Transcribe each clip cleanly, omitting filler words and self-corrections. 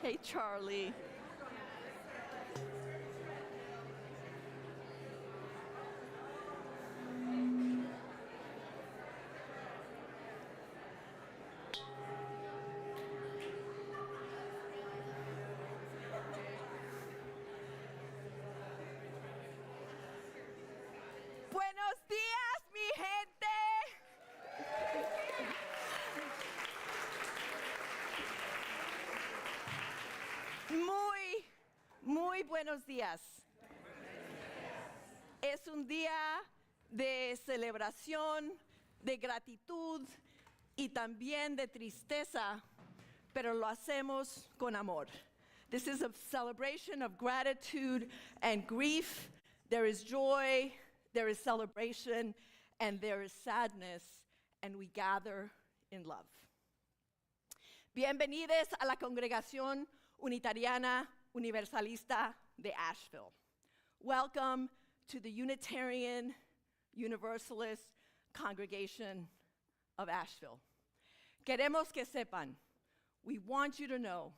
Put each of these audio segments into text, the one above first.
Hey, Charlie. Buenos días, mi gente. Muy buenos días. Es un día de celebración, de gratitud y también de tristeza, pero lo hacemos con amor. This is a celebration of gratitude and grief. There is joy, there is celebration, and there is sadness, and we gather in love. Bienvenidos a la Congregación Unitariana Universalista de Asheville. Welcome to the Unitarian Universalist Congregation of Asheville. Queremos que sepan, we want you to know,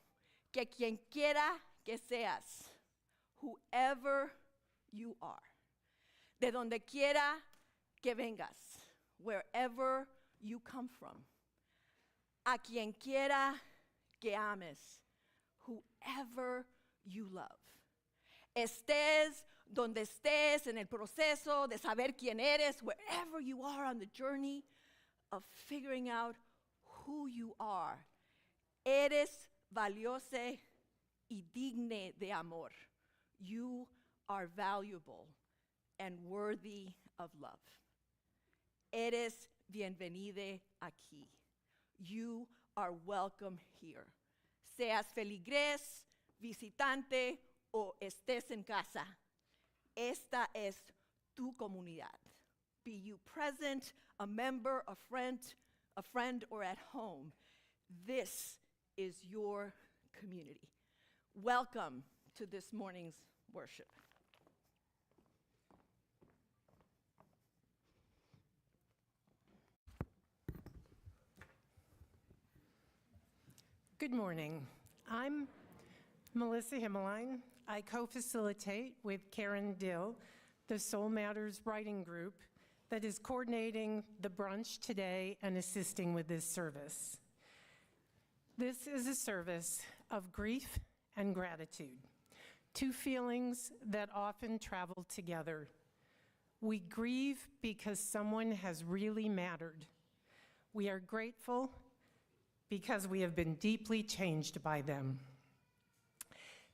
que quien quiera que seas, whoever you are, de donde quiera que vengas, wherever you come from, a quien quiera que ames, whoever you love. Estés donde estés en el proceso de saber quién eres, wherever you are on the journey of figuring out who you are, eres valiosa y digne de amor. You are valuable and worthy of love. Eres bienvenida aquí. You are welcome here. Seas feligres, visitante o estés en casa, esta es tu comunidad. Be you present, a member, a friend, or at home. This is your community. Welcome to this morning's worship. Good morning. I'm Melissa Himelein. I co-facilitate with Karen Dill the Soul Matters writing group that is coordinating the brunch today and assisting with this service. This is a service of grief and gratitude, two feelings that often travel together. We grieve because someone has really mattered. We are grateful because we have been deeply changed by them.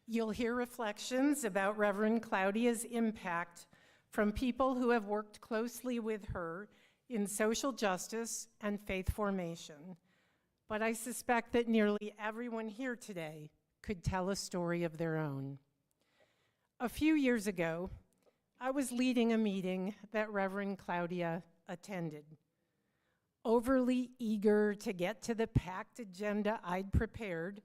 You'll hear reflections about Reverend Claudia's impact from people who have worked closely with her in social justice and faith formation. But I suspect that nearly everyone here today could tell a story of their own. A few years ago, I was leading a meeting that Reverend Claudia attended. Overly eager to get to the packed agenda I'd prepared,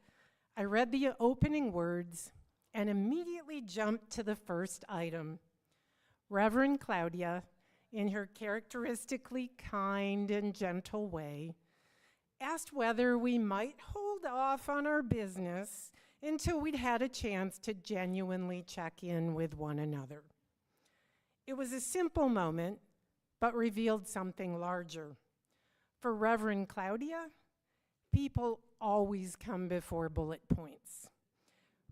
I read the opening words and immediately jumped to the first item. Reverend Claudia, in her characteristically kind and gentle way, asked whether we might hold off on our business until we'd had a chance to genuinely check in with one another. It was a simple moment, but revealed something larger. For Reverend Claudia, people always come before bullet points.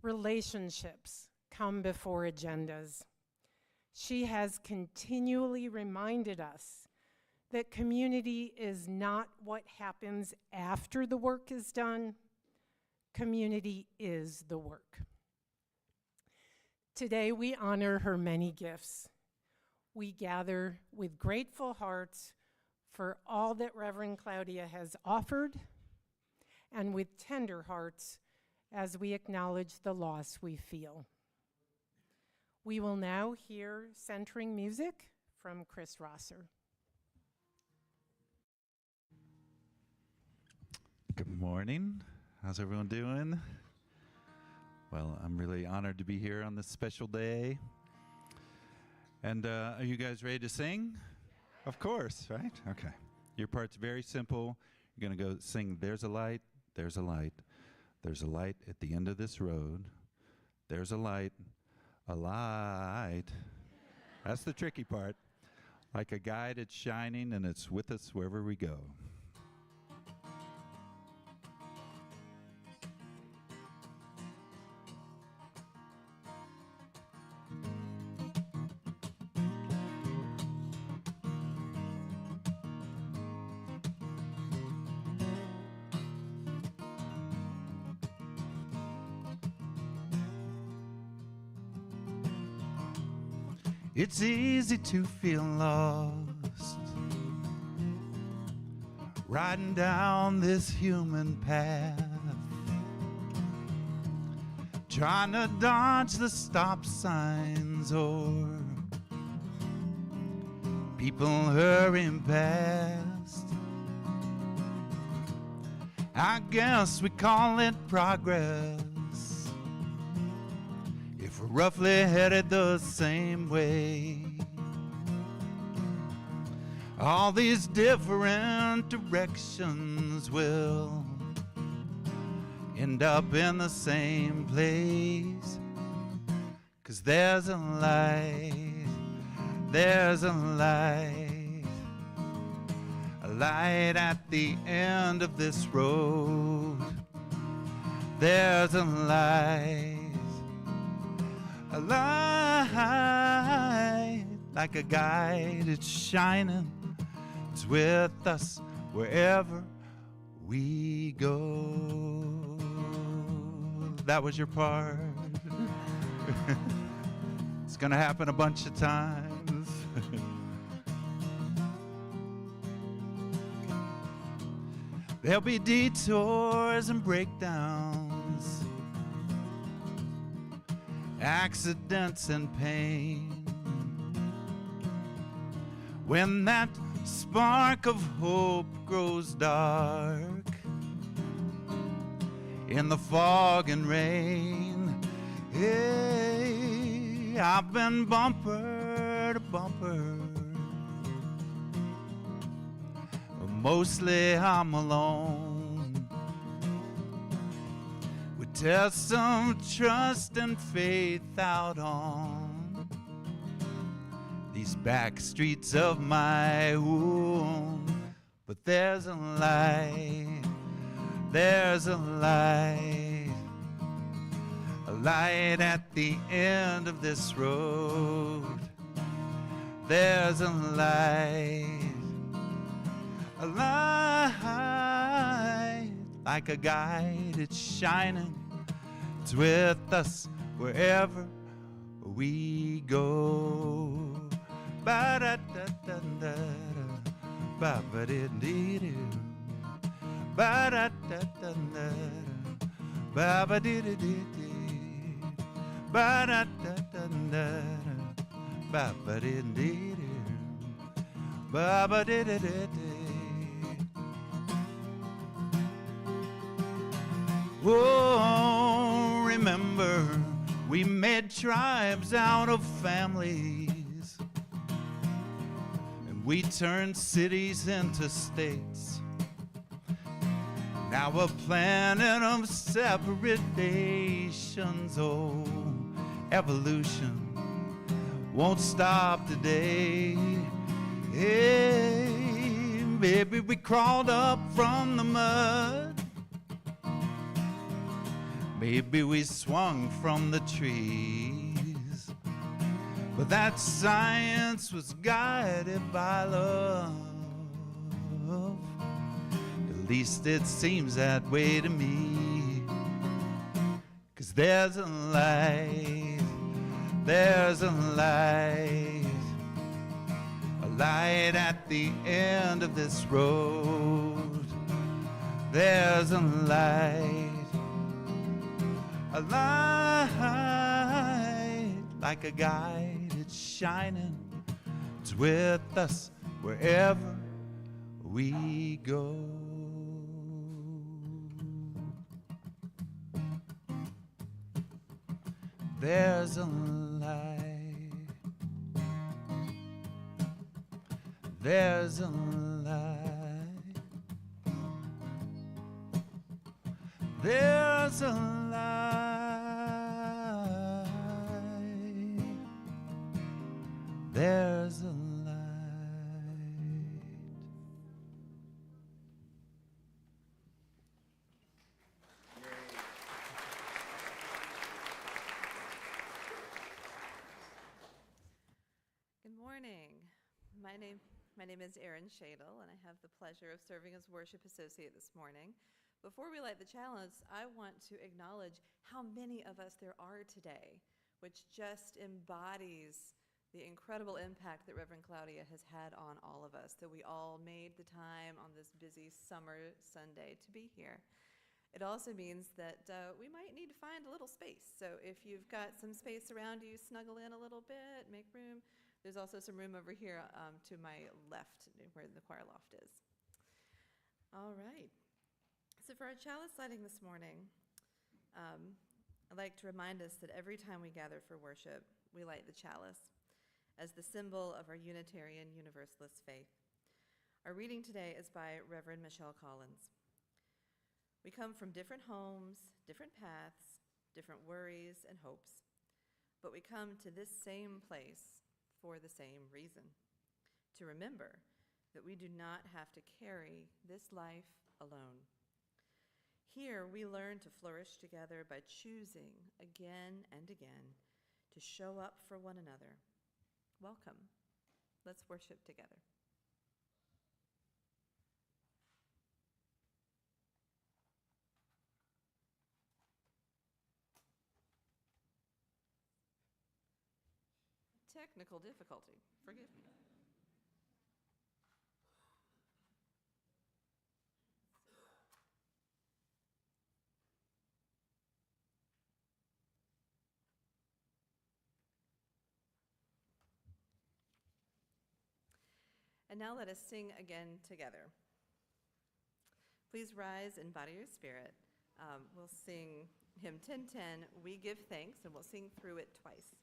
Relationships come before agendas. She has continually reminded us that community is not what happens after the work is done. Community is the work. Today we honor her many gifts. We gather with grateful hearts for all that Reverend Claudia has offered, and with tender hearts as we acknowledge the loss we feel. We will now hear centering music from Chris Rosser. Good morning. How's everyone doing? Well, I'm really honored to be here on this special day. And are you guys ready to sing? Of course, right? Okay. Your part's very simple. You're going to go sing, there's a light, There's a light at the end of this road. There's a light. A light. That's the tricky part. Like a guide, it's shining and it's with us wherever we go. It's easy to feel lost, riding down this human path, trying to dodge the stop signs or people hurrying past. I guess we call it progress if we're roughly headed the same way. All these different directions will end up in the same place. 'Cause there's a light, there's a light at the end of this road. There's a light like a guide, it's shining, it's with us wherever we go. That was your part. It's gonna happen a bunch of times. There'll be detours and breakdowns, accidents and pain. When that spark of hope grows dark in the fog and rain, hey, I've been bumper to bumper. Mostly I'm alone. We test some trust and faith out on these back streets of my home. But there's a light, there's a light at the end of this road. There's a light like a guide, it's shining, it's with us wherever we go. Ba-da-da-da-da-da, ba-ba-dee-dee-doo, ba-da-da-da-da-da, ba-ba-dee-dee-dee-dee, ba-da-da-da-da-da, ba-ba-dee-dee-doo, ba-ba-dee-dee-dee-dee. Oh, remember, we made tribes out of families, and we turned cities into states. Now a planet of separate nations. Oh, evolution won't stop today. Hey, baby, we crawled up from the mud. Maybe we swung from the trees, but that science was guided by love. At least it seems that way to me. 'Cause there's a light, there's a light at the end of this road. There's a light like a guide, it's shining, it's with us wherever we go. There's a light, there's a light There's a light. There's a light. Good morning. My name is Erin, Shadle, and I have the pleasure of serving as worship associate this morning. Before we light the chalice, I want to acknowledge how many of us there are today, which just embodies the incredible impact that Reverend Claudia has had on all of us, that we all made the time on this busy summer Sunday to be here. It also means that we might need to find a little space. So if you've got some space around you, snuggle in a little bit, make room. There's also some room over here to my left where the choir loft is. All right. So for our chalice lighting this morning, I'd like to remind us that every time we gather for worship, we light the chalice as the symbol of our Unitarian Universalist faith. Our reading today is by Reverend Michelle Collins. We come from different homes, different paths, different worries and hopes, but we come to this same place for the same reason, to remember that we do not have to carry this life alone. Here we learn to flourish together by choosing again and again to show up for one another. Welcome. Let's worship together. Technical difficulty. Forgive me. And now let us sing again together. Please rise in body or spirit. We'll sing hymn 1010, We Give Thanks, and we'll sing through it twice.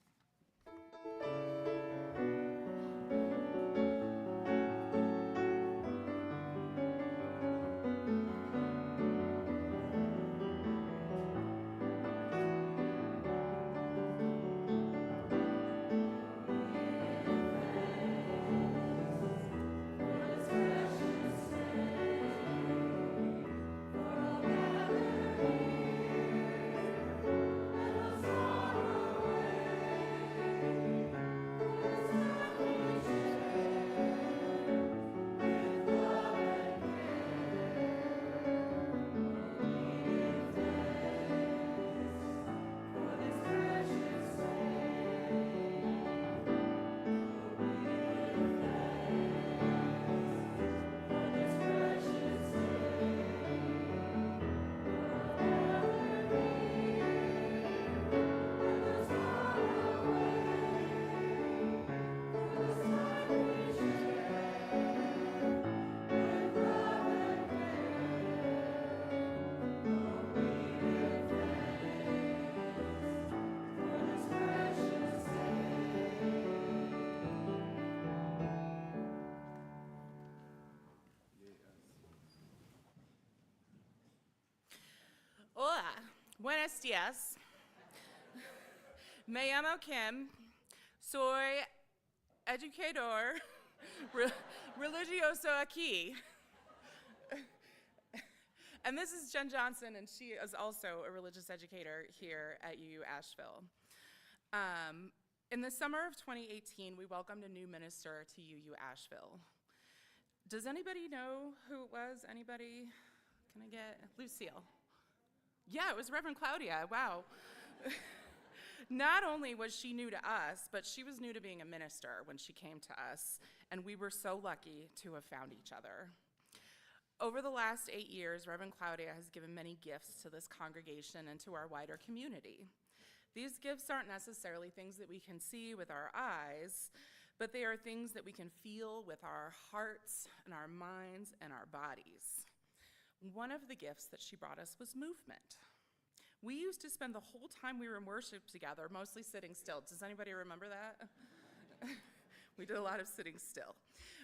Hola, buenos días. Me llamo Kim. Soy educador religioso aquí. And this is Jen Johnson, and she is also a religious educator here at UU Asheville. In the summer of 2018, we welcomed a new minister to UU Asheville. Does anybody know who it was? Anybody? Can I get Lucille? Yeah, it was Reverend Claudia. Wow. Not only was she new to us, but she was new to being a minister when she came to us, and we were so lucky to have found each other. Over the last 8 years, Reverend Claudia has given many gifts to this congregation and to our wider community. These gifts aren't necessarily things that we can see with our eyes, but they are things that we can feel with our hearts and our minds and our bodies. One of the gifts that she brought us was movement. We used to spend the whole time we were in worship together, mostly sitting still. Does anybody remember that? We did a lot of sitting still.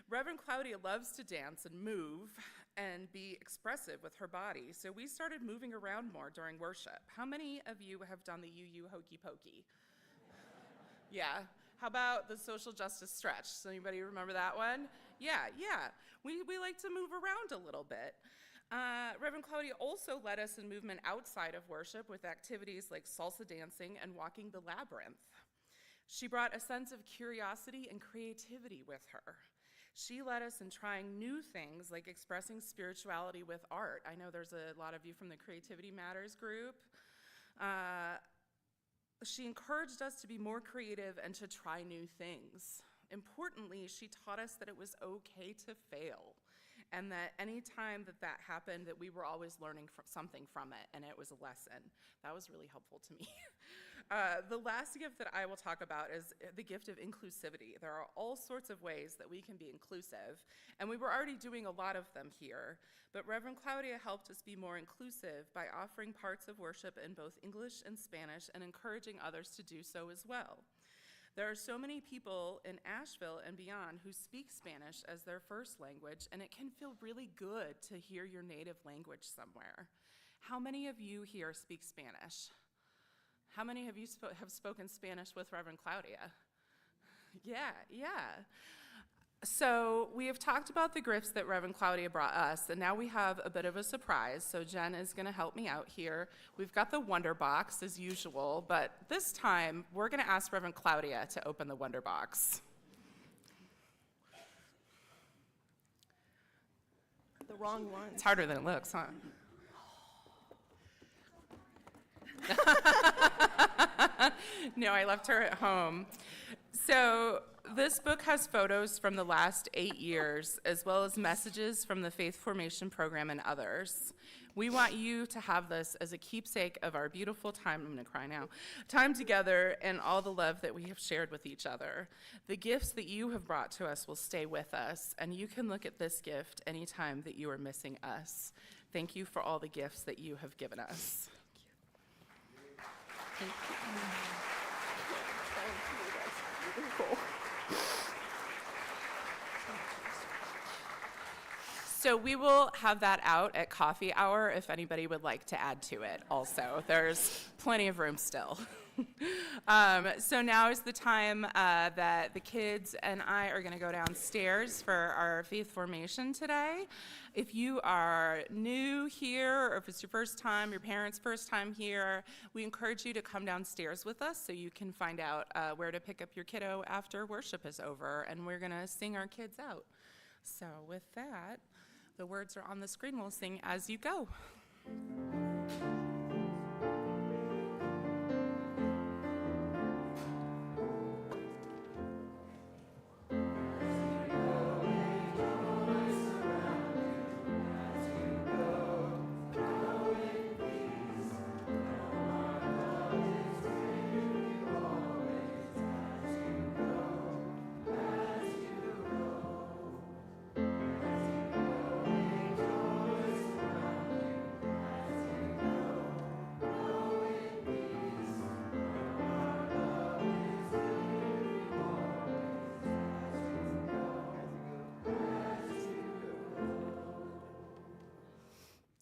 Reverend Claudia loves to dance and move and be expressive with her body, so we started moving around more during worship. How many of you have done the you hokey pokey? Yeah. How about the social justice stretch? Does anybody remember that one? Yeah. We like to move around a little bit. Reverend Claudia also led us in movement outside of worship with activities like salsa dancing and walking the labyrinth. She brought a sense of curiosity and creativity with her. She led us in trying new things like expressing spirituality with art. I know there's a lot of you from the Creativity Matters group. She encouraged us to be more creative and to try new things. Importantly, she taught us that it was okay to fail, and that any time that happened, that we were always learning something from it, and it was a lesson. That was really helpful to me. The last gift that I will talk about is the gift of inclusivity. There are all sorts of ways that we can be inclusive, and we were already doing a lot of them here, but Reverend Claudia helped us be more inclusive by offering parts of worship in both English and Spanish and encouraging others to do so as well. There are so many people in Asheville and beyond who speak Spanish as their first language, and it can feel really good to hear your native language somewhere. How many of you here speak Spanish? How many of you have spoken Spanish with Reverend Claudia? Yeah. So we have talked about the gifts that Reverend Claudia brought us, and now we have a bit of a surprise. So Jen is going to help me out here. We've got the Wonder Box as usual, but this time we're going to ask Reverend Claudia to open the Wonder Box. The wrong one. It's harder than it looks, huh? No, I left her at home. So this book has photos from the last 8 years, as well as messages from the Faith Formation Program and others. We want you to have this as a keepsake of our beautiful time, I'm gonna cry now, time together and all the love that we have shared with each other. The gifts that you have brought to us will stay with us, and you can look at this gift anytime that you are missing us. Thank you for all the gifts that you have given us. Thank you. That's beautiful. So we will have that out at coffee hour if anybody would like to add to it also. There's plenty of room still. So now is the time that the kids and I are going to go downstairs for our faith formation today. If you are new here, or if it's your first time, your parents' first time here, we encourage you to come downstairs with us so you can find out where to pick up your kiddo after worship is over, and we're going to sing our kids out. So with that, the words are on the screen. We'll sing as you go.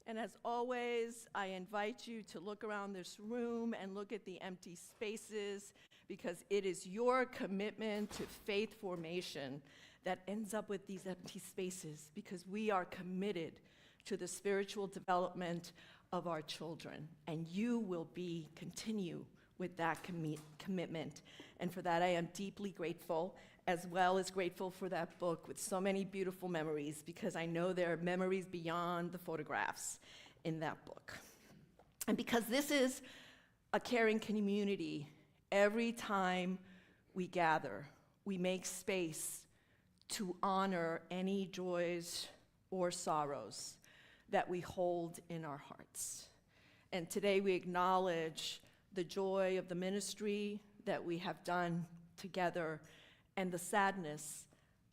And as always, I invite you to look around this room and look at the empty spaces, because it is your commitment to faith formation that ends up with these empty spaces, because we are committed to the spiritual development of our children, and you will continue with that commitment. And for that, I am deeply grateful, as well as grateful for that book with so many beautiful memories, because I know there are memories beyond the photographs in that book. And because this is a caring community, every time we gather, we make space to honor any joys or sorrows that we hold in our hearts. And today we acknowledge the joy of the ministry that we have done together and the sadness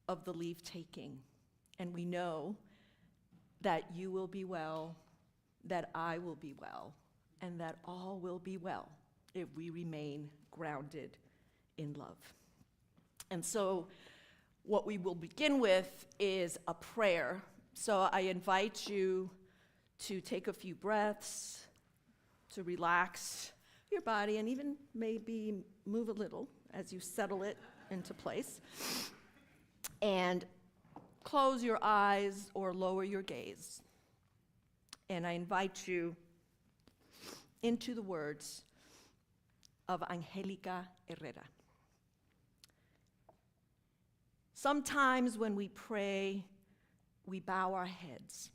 of the leave-taking. And we know that you will be well, that I will be well, and that all will be well if we remain grounded in love. And so What we will begin with is a prayer. So I invite you to take a few breaths, to relax your body, and even maybe move a little as you settle it into place. And close your eyes or lower your gaze. And I invite you into the words of Angelica Herrera. Sometimes when we pray, we bow our heads.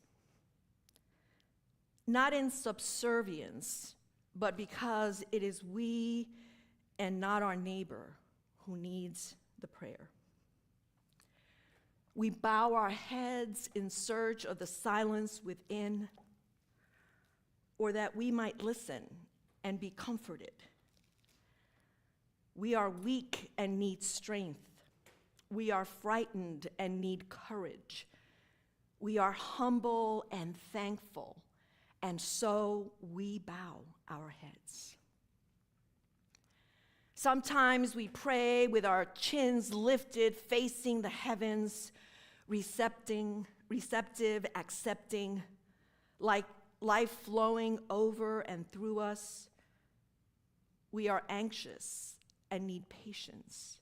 Not in subservience, but because it is we and not our neighbor who needs the prayer. We bow our heads in search of the silence within, or that we might listen and be comforted. We are weak and need strength. We are frightened and need courage. We are humble and thankful, and so we bow our heads. Sometimes we pray with our chins lifted, facing the heavens, receptive, accepting, like life flowing over and through us. We are anxious and need patience.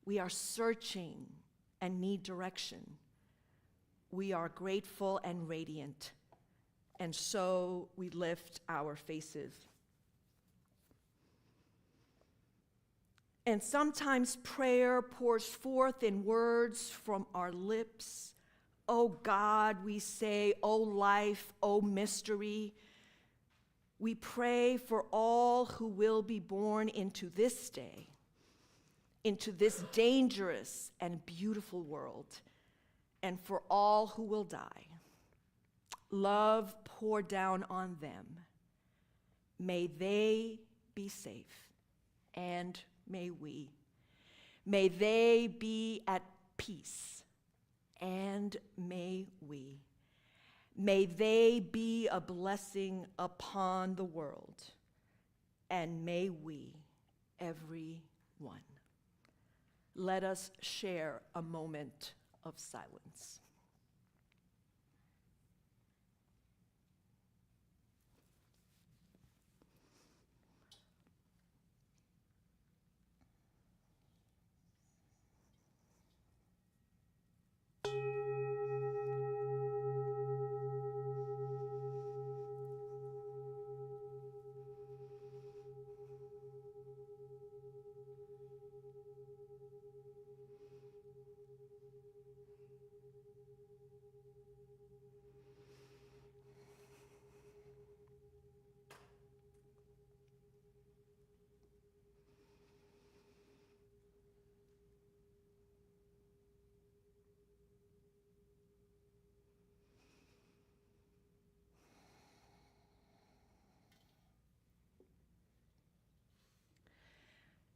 We are searching and need direction. We are grateful and radiant, and so we lift our faces. And sometimes prayer pours forth in words from our lips. Oh God, we say, oh life, oh mystery. We pray for all who will be born into this day, into this dangerous and beautiful world, and for all who will die. Love pour down on them. May they be safe, and may we. May they be at peace, and may we. May they be a blessing upon the world, and may we, every one. Let us share a moment of silence.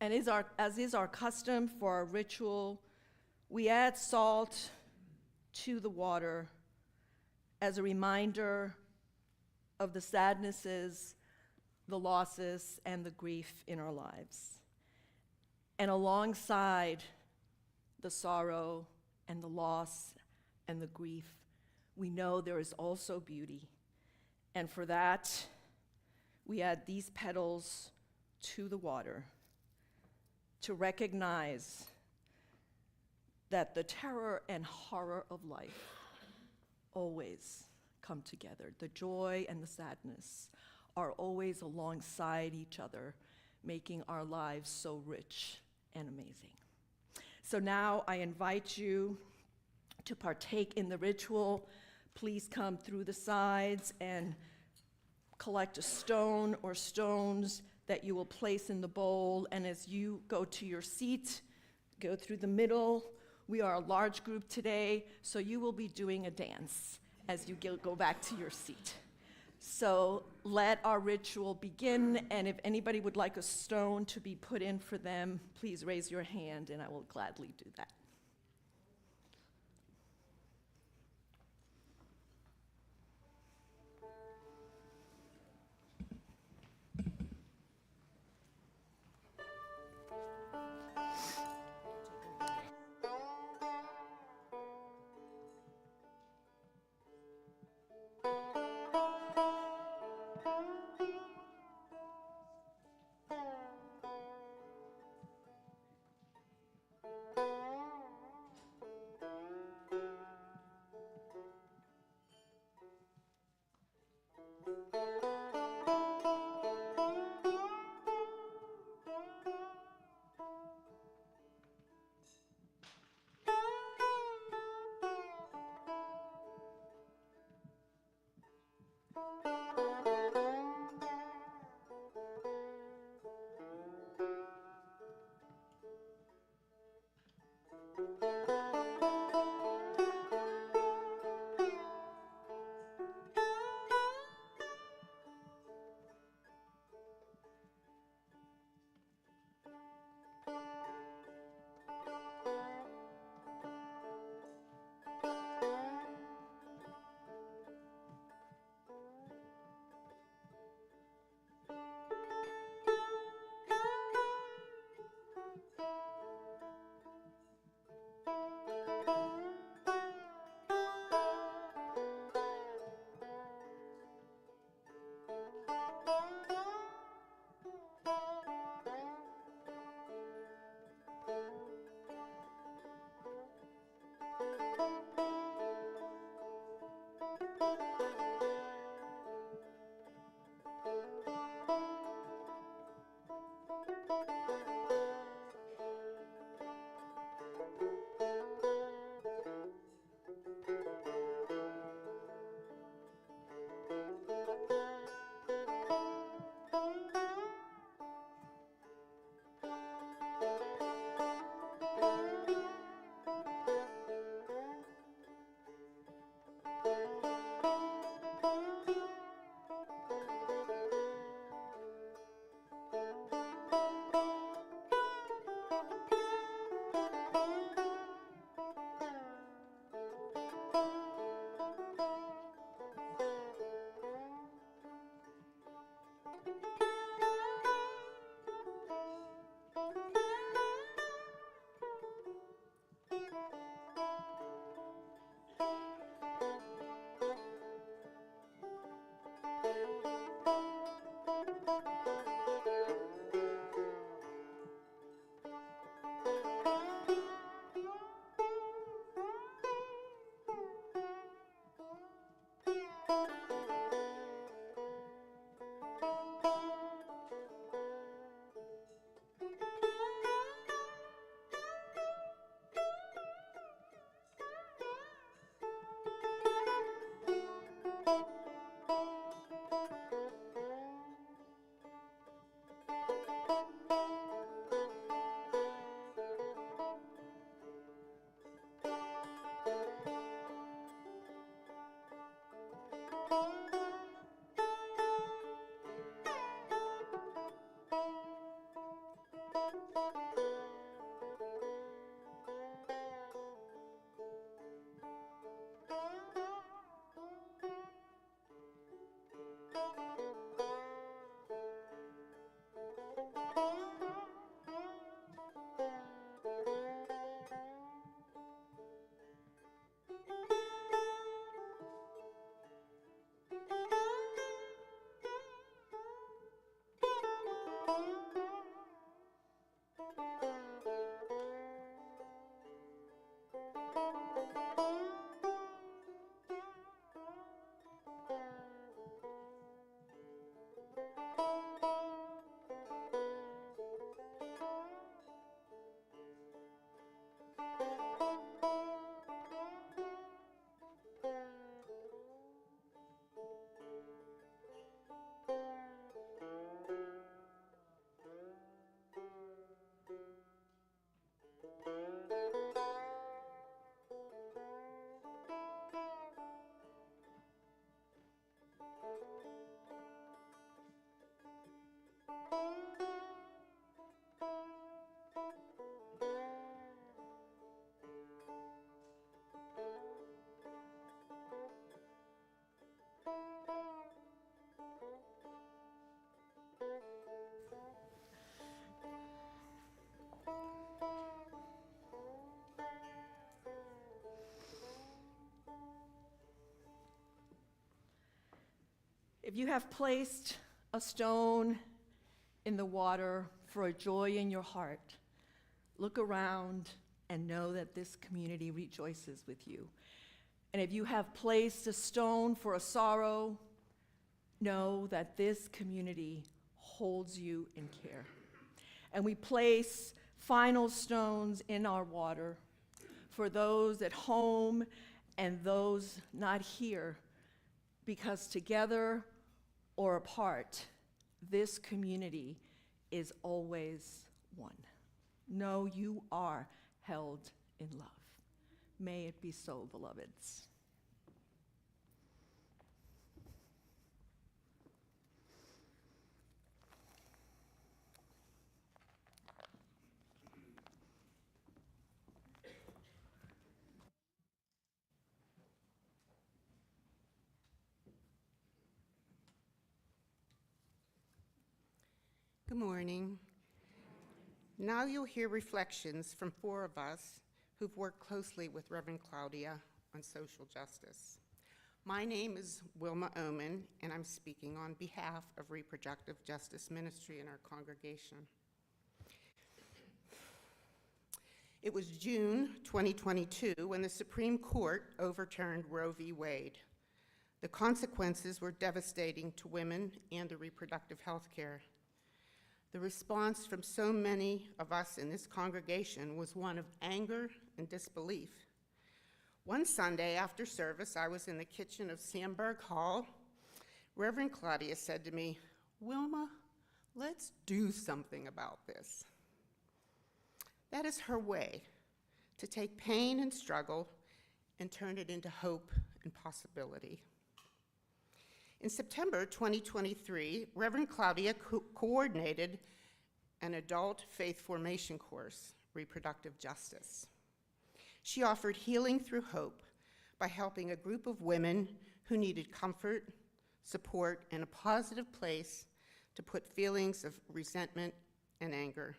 And as is our custom for our ritual, we add salt to the water as a reminder of the sadnesses, the losses, and the grief in our lives. And alongside the sorrow and the loss and the grief, we know there is also beauty. And for that, we add these petals to the water to recognize that the terror and horror of life always come together. The joy and the sadness are always alongside each other, making our lives so rich and amazing. So now I invite you to partake in the ritual. Please come through the sides and collect a stone or stones that you will place in the bowl. And as you go to your seat, go through the middle. We are a large group today, so you will be doing a dance as you go back to your seat. So let our ritual begin, and if anybody would like a stone to be put in for them, please raise your hand and I will gladly do that. If you have placed a stone in the water for a joy in your heart, look around and know that this community rejoices with you. And if you have placed a stone for a sorrow, know that this community holds you in care. And we place final stones in our water for those at home and those not here, because together or apart, this community is always one. Know you are held in love. May it be so, beloveds. Good morning. Now you'll hear reflections from 4 of us who've worked closely with Reverend Claudia on social justice. My name is Wilma Oman, and I'm speaking on behalf of Reproductive Justice Ministry in our congregation. It was June 2022 when the Supreme Court overturned Roe v. Wade. The consequences were devastating to women and the reproductive health care. The response from so many of us in this congregation was one of anger and disbelief. One Sunday after service, I was in the kitchen of Sandberg Hall. Reverend Claudia said to me, "Wilma, let's do something about this." That is her way to take pain and struggle and turn it into hope and possibility. In September 2023, Reverend Claudia coordinated an adult faith formation course, Reproductive Justice. She offered healing through hope by helping a group of women who needed comfort, support, and a positive place to put feelings of resentment and anger.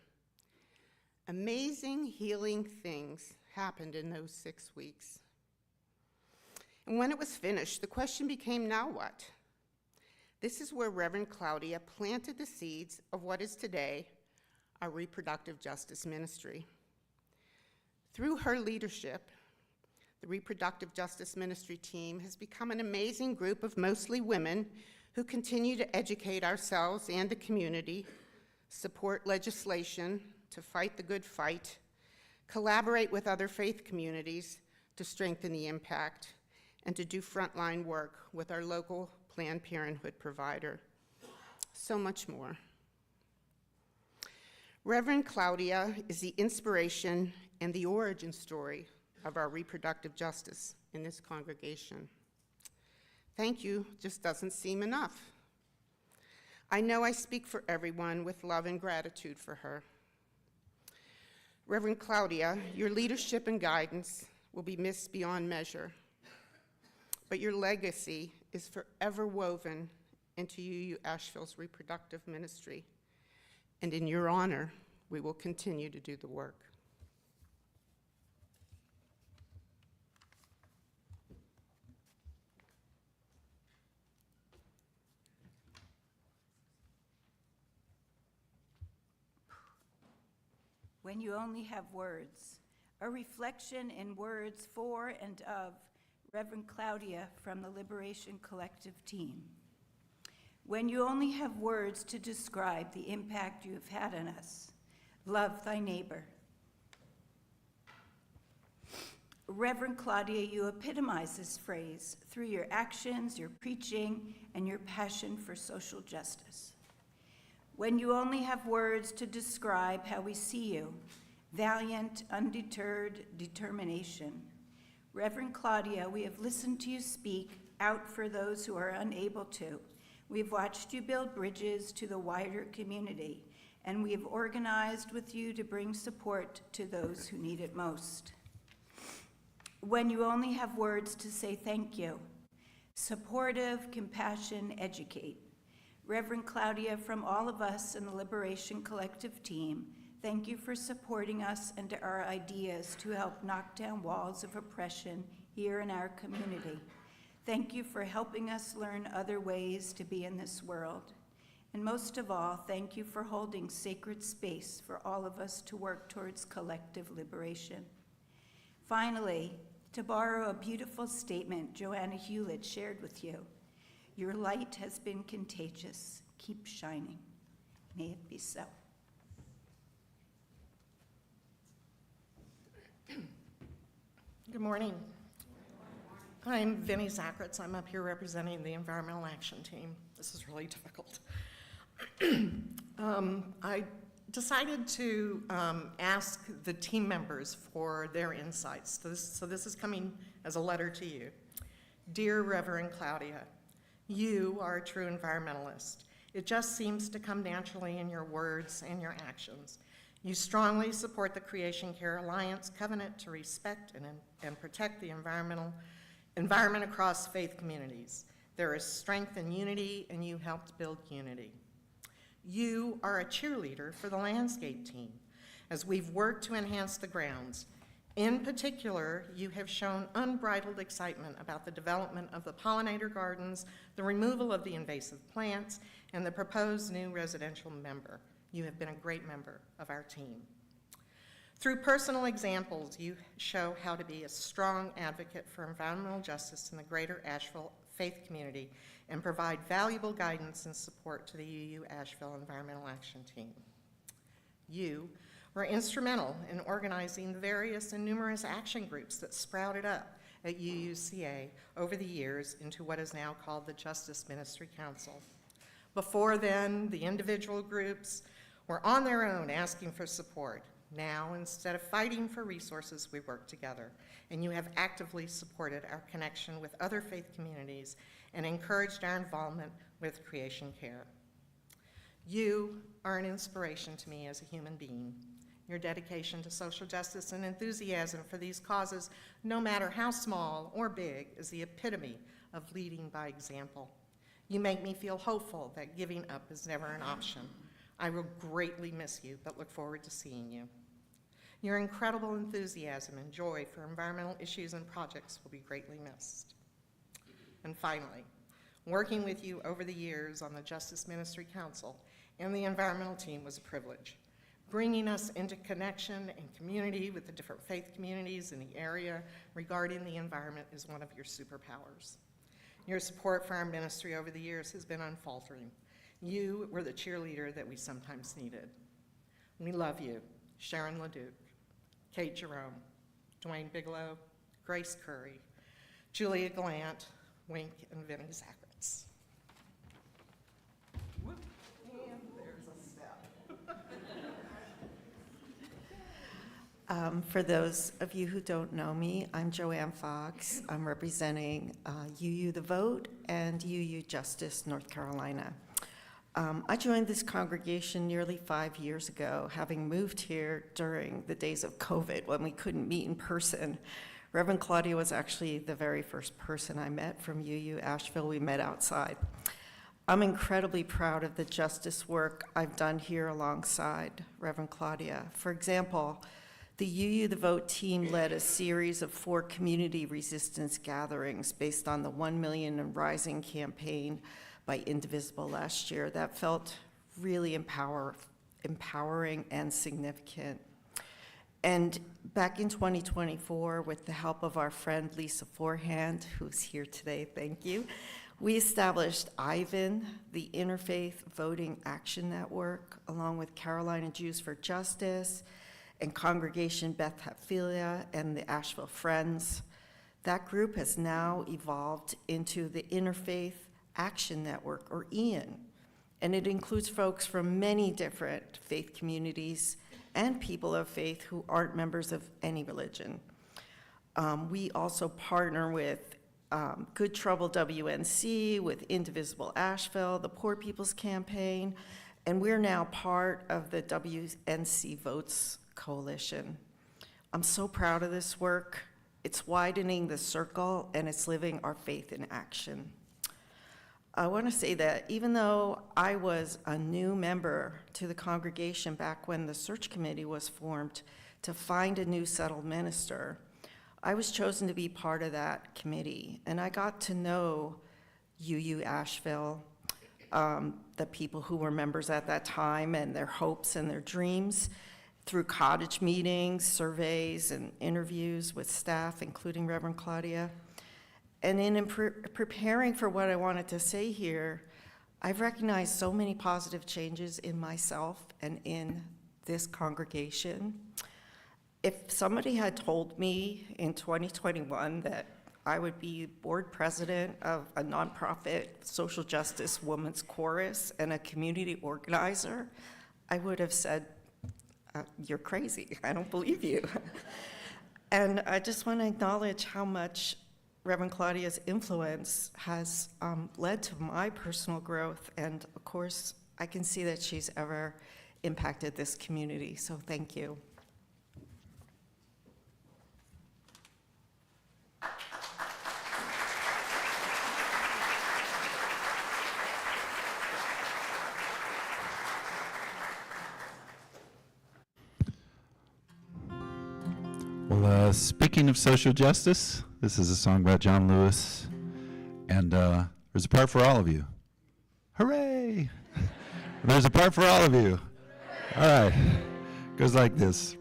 Amazing healing things happened in those 6 weeks. And when it was finished, the question became, now what? This is where Reverend Claudia planted the seeds of what is today our reproductive justice ministry. Through her leadership, the reproductive justice ministry team has become an amazing group of mostly women who continue to educate ourselves and the community, support legislation to fight the good fight, collaborate with other faith communities to strengthen the impact, and to do frontline work with our local Planned Parenthood provider. So much more. Reverend Claudia is the inspiration and the origin story of our reproductive justice in this congregation. Thank you just doesn't seem enough. I know I speak for everyone with love and gratitude for her. Reverend Claudia, your leadership and guidance will be missed beyond measure, but your legacy is forever woven into UU Asheville's reproductive ministry, and in your honor, we will continue to do the work. When you only have words, a reflection in words for and of Reverend Claudia from the Liberation Collective team. When you only have words to describe the impact you have had on us, love thy neighbor. Reverend Claudia, you epitomize this phrase through your actions, your preaching, and your passion for social justice. When you only have words to describe how we see you, valiant, undeterred determination. Reverend Claudia, we have listened to you speak out for those who are unable to. We've watched you build bridges to the wider community, and we have organized with you to bring support to those who need it most. When you only have words to say thank you, supportive, compassion, educate. Reverend Claudia, from all of us in the Liberation Collective team, thank you for supporting us and our ideas to help knock down walls of oppression here in our community. Thank you for helping us learn other ways to be in this world. And most of all, thank you for holding sacred space for all of us to work towards collective liberation. Finally, to borrow a beautiful statement Joanna Hewlett shared with you, your light has been contagious. Keep shining. May it be so. Good morning. I'm Vinnie Zackritz. I'm up here representing the Environmental Action Team. This is really difficult. I decided to ask the team members for their insights. So this is coming as a letter to you. Dear Reverend Claudia, you are a true environmentalist. It just seems to come naturally in your words and your actions. You strongly support the Creation Care Alliance covenant to respect and protect the environment across faith communities. There is strength in unity, and you helped build unity. You are a cheerleader for the landscape team as we've worked to enhance the grounds. In particular, you have shown unbridled excitement about the development of the pollinator gardens, the removal of the invasive plants, and the proposed new residential member. You have been a great member of our team. Through personal examples, you show how to be a strong advocate for environmental justice in the greater Asheville faith community and provide valuable guidance and support to the UU Asheville Environmental Action Team. You were instrumental in organizing the various and numerous action groups that sprouted up at UUCA over the years into what is now called the Justice Ministry Council. Before then, the individual groups were on their own asking for support. Now, instead of fighting for resources, we work together, and you have actively supported our connection with other faith communities and encouraged our involvement with Creation Care. You are an inspiration to me as a human being. Your dedication to social justice and enthusiasm for these causes, no matter how small or big, is the epitome of leading by example. You make me feel hopeful that giving up is never an option. I will greatly miss you, but look forward to seeing you. Your incredible enthusiasm and joy for environmental issues and projects will be greatly missed. And finally, working with you over the years on the Justice Ministry Council and the environmental team was a privilege. Bringing us into connection and community with the different faith communities in the area regarding the environment is one of your superpowers. Your support for our ministry over the years has been unfaltering. You were the cheerleader that we sometimes needed. We love you, Sharon LeDuc, Kate Jerome, Dwayne Bigelow, Grace Curry, Julia Gallant, Wink, and Vinnie Zackritz. For those of you who don't know me, I'm Joanne Fox. I'm representing UU The Vote and UU Justice, North Carolina. I joined this congregation nearly 5 years ago, having moved here during the days of COVID when we couldn't meet in person. Reverend Claudia was actually the very first person I met from UU Asheville. We met outside. I'm incredibly proud of the justice work I've done here alongside Reverend Claudia. For example, the UU The Vote team led a series of 4 community resistance gatherings based on the 1 Million and Rising campaign by Indivisible last year. That felt really empowering and significant. And back in 2024, with the help of our friend Lisa Forehand, who's here today, thank you, we established IVAN, the Interfaith Voting Action Network, along with Carolina Jews for Justice and Congregation Beth Hatfilia and the Asheville Friends. That group has now evolved into the Interfaith Action Network, or IAN, and it includes folks from many different faith communities and people of faith who aren't members of any religion. We also partner with Good Trouble WNC, with Indivisible Asheville, the Poor People's Campaign, and we're now part of the WNC Votes Coalition. I'm so proud of this work. It's widening the circle, and it's living our faith in action. I want to say that even though I was a new member to the congregation back when the search committee was formed to find a new settled minister, I was chosen to be part of that committee, and I got to know UU Asheville, the people who were members at that time, and their hopes and their dreams through cottage meetings, surveys, and interviews with staff, including Reverend Claudia. And in preparing for what I wanted to say here, I've recognized so many positive changes in myself and in this congregation. If somebody had told me in 2021 that I would be board president of a nonprofit social justice women's chorus and a community organizer, I would have said, you're crazy, I don't believe you. And I just want to acknowledge how much Reverend Claudia's influence has led to my personal growth, and of course, I can see that she's ever impacted this community, so thank you. Well, speaking of social justice, this is a song by John Lewis, and there's a part for all of you. Hooray! There's a part for all of you. All right, goes like this.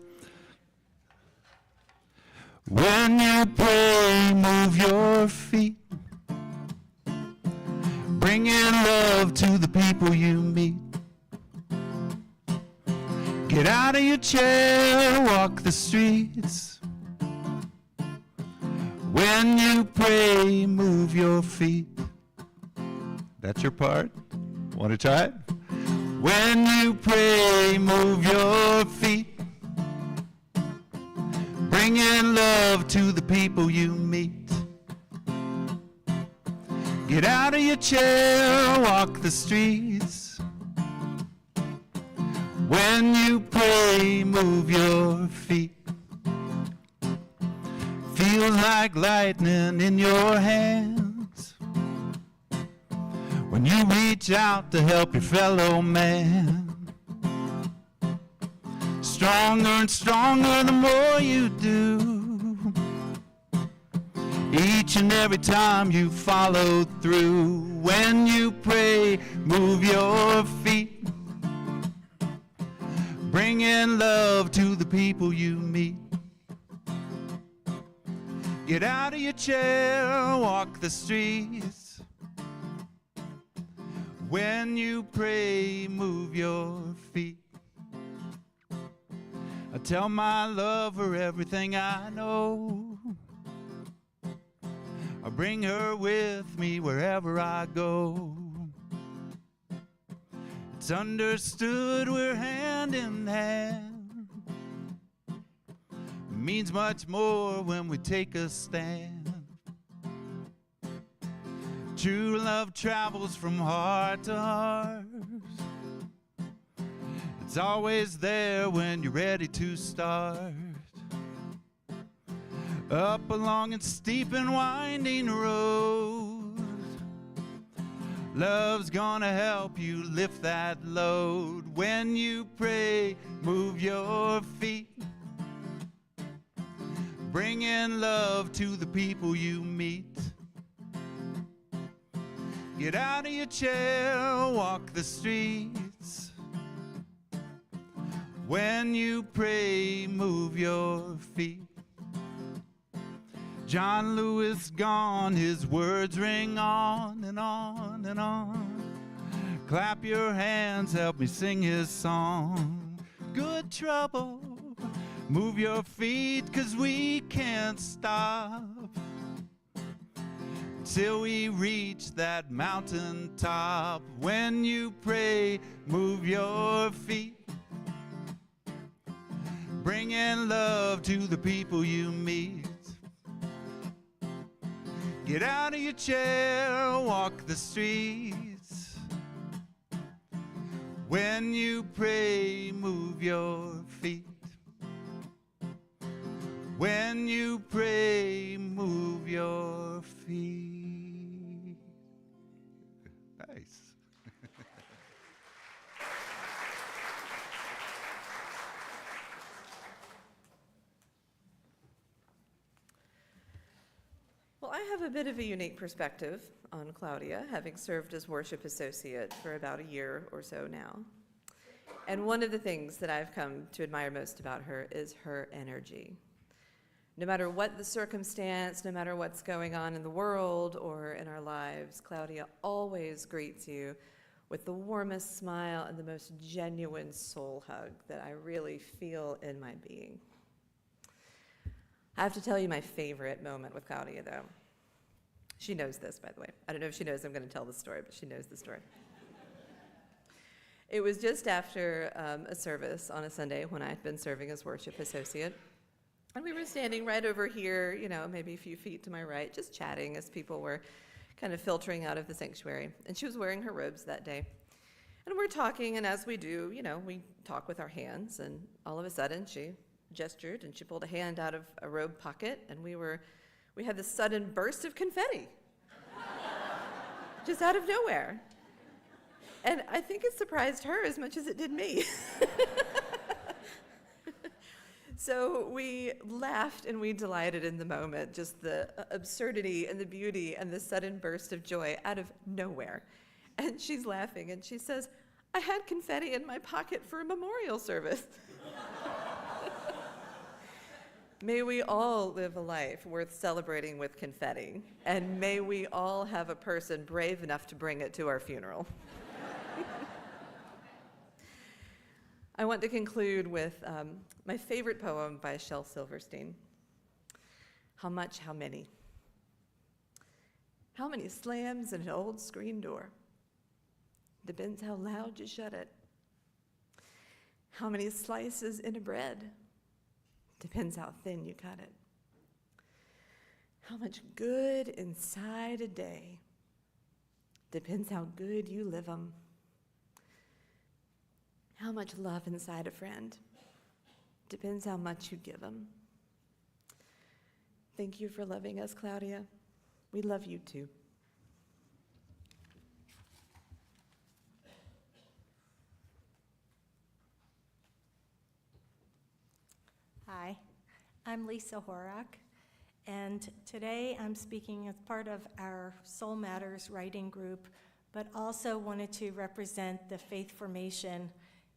When you pray, move your feet, bringing love to the people you meet. Get out of your chair, walk the streets. When you pray, move your feet. That's your part? Want to try it? When you pray, move your feet. Bringing love to the people you meet. Get out of your chair, walk the streets. When you pray, move your feet. Feels like lightning in your hands when you reach out to help your fellow man. Stronger and stronger the more you do. Each and every time you follow through. When you pray, move your feet. Bringing love to the people you meet. Get out of your chair, walk the streets. When you pray, move your feet. I tell my lover everything I know. I bring her with me wherever I go. It's understood we're hand in hand. means much more when we take a stand. True love travels from heart to heart. It's always there when you're ready to start. Up a long and steep and winding road, love's gonna help you lift that load. When you pray, move your feet, bringing love to the people you meet. Get out of your chair, walk the streets. When you pray, move your feet. John Lewis gone, his words ring on and on and on. Clap your hands, help me sing his song. Good trouble, move your feet, 'cause we can't stop till we reach that mountain top. When you pray, move your feet, bringing love to the people you meet. Get out of your chair, walk the streets. When you pray, move your feet. When you pray, move your feet. Nice. Well, I have a bit of a unique perspective on Claudia, having served as worship associate for about a year or so now. And one of the things that I've come to admire most about her is her energy. No matter what the circumstance, no matter what's going on in the world or in our lives, Claudia always greets you with the warmest smile and the most genuine soul hug that I really feel in my being. I have to tell you my favorite moment with Claudia, though. She knows this, by the way. I don't know if she knows I'm going to tell the story, but she knows the story. It was just after a service on a Sunday when I had been serving as worship associate. And we were standing right over here, you know, maybe a few feet to my right, just chatting as people were kind of filtering out of the sanctuary. And she was wearing her robes that day. And we're talking, and as we do, you know, we talk with our hands, and all of a sudden she gestured and she pulled a hand out of a robe pocket, and we had this sudden burst of confetti just out of nowhere. And I think it surprised her as much as it did me. So we laughed and we delighted in the moment, just the absurdity and the beauty and the sudden burst of joy out of nowhere. And she's laughing and she says, "I had confetti in my pocket for a memorial service." May we all live a life worth celebrating with confetti, and may we all have a person brave enough to bring it to our funeral. I want to conclude with my favorite poem by Shel Silverstein. How much, how many? How many slams in an old screen door? Depends how loud you shut it. How many slices in a bread? Depends how thin you cut it. How much good inside a day? Depends how good you live 'em. How much love inside a friend? Depends how much you give 'em. Thank you for loving us, Claudia. We love you too. Hi, I'm Lisa Horak, and today I'm speaking as part of our Soul Matters writing group, but also wanted to represent the faith formation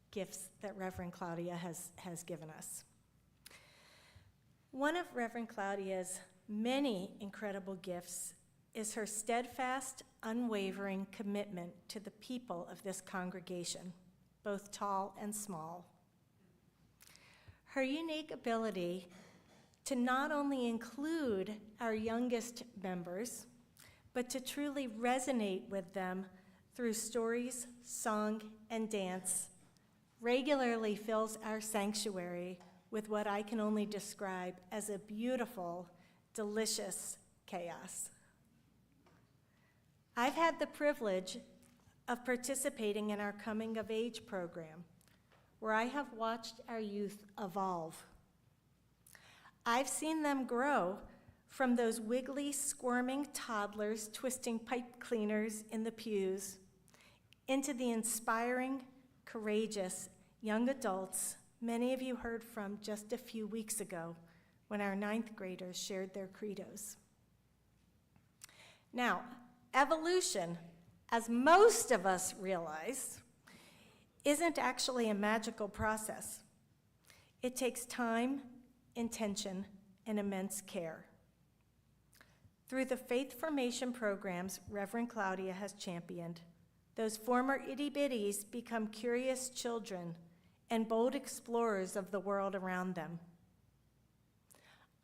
gifts that Reverend Claudia has given us. One of Reverend Claudia's many incredible gifts is her steadfast, unwavering commitment to the people of this congregation, both tall and small. Her unique ability to not only include our youngest members, but to truly resonate with them through stories, song, and dance regularly fills our sanctuary with with what I can only describe as a beautiful, delicious chaos. I've had the privilege of participating in our Coming of Age program, where I have watched our youth evolve. I've seen them grow from those wiggly, squirming toddlers twisting pipe cleaners in the pews into the inspiring, courageous young adults many of you heard from just a few weeks ago when our 9th graders shared their credos. Now, evolution, as most of us realize, isn't actually a magical process. It takes time, intention, and immense care. Through the faith formation programs Reverend Claudia has championed, those former itty-bitties become curious children and bold explorers of the world around them.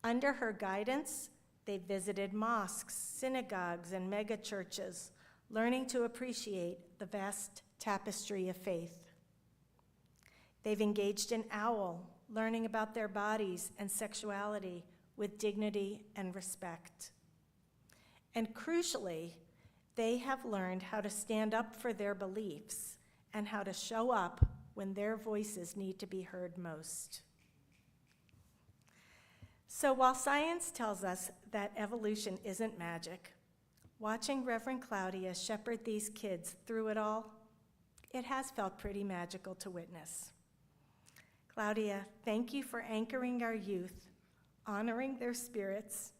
Under her guidance, they visited mosques, synagogues, and megachurches, learning to appreciate the vast tapestry of faith. They've engaged in OWL, learning about their bodies and sexuality with dignity and respect. And crucially, they have learned how to stand up for their beliefs and how to show up when their voices need to be heard most. So while science tells us that evolution isn't magic, watching Reverend Claudia shepherd these kids through it all, it has felt pretty magical to witness. Claudia, thank you for anchoring our youth, honoring their spirits,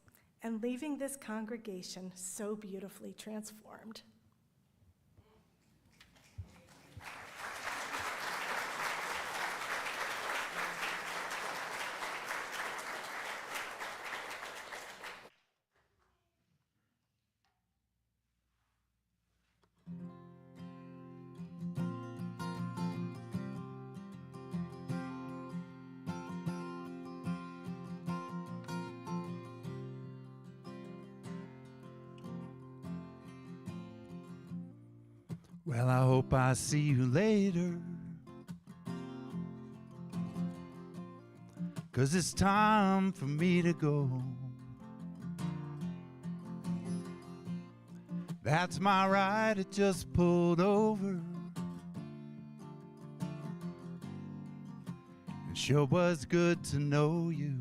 and leaving this congregation so beautifully transformed. Well, I hope I see you later, 'cause it's time for me to go. That's my ride, it just pulled over. It sure was good to know you.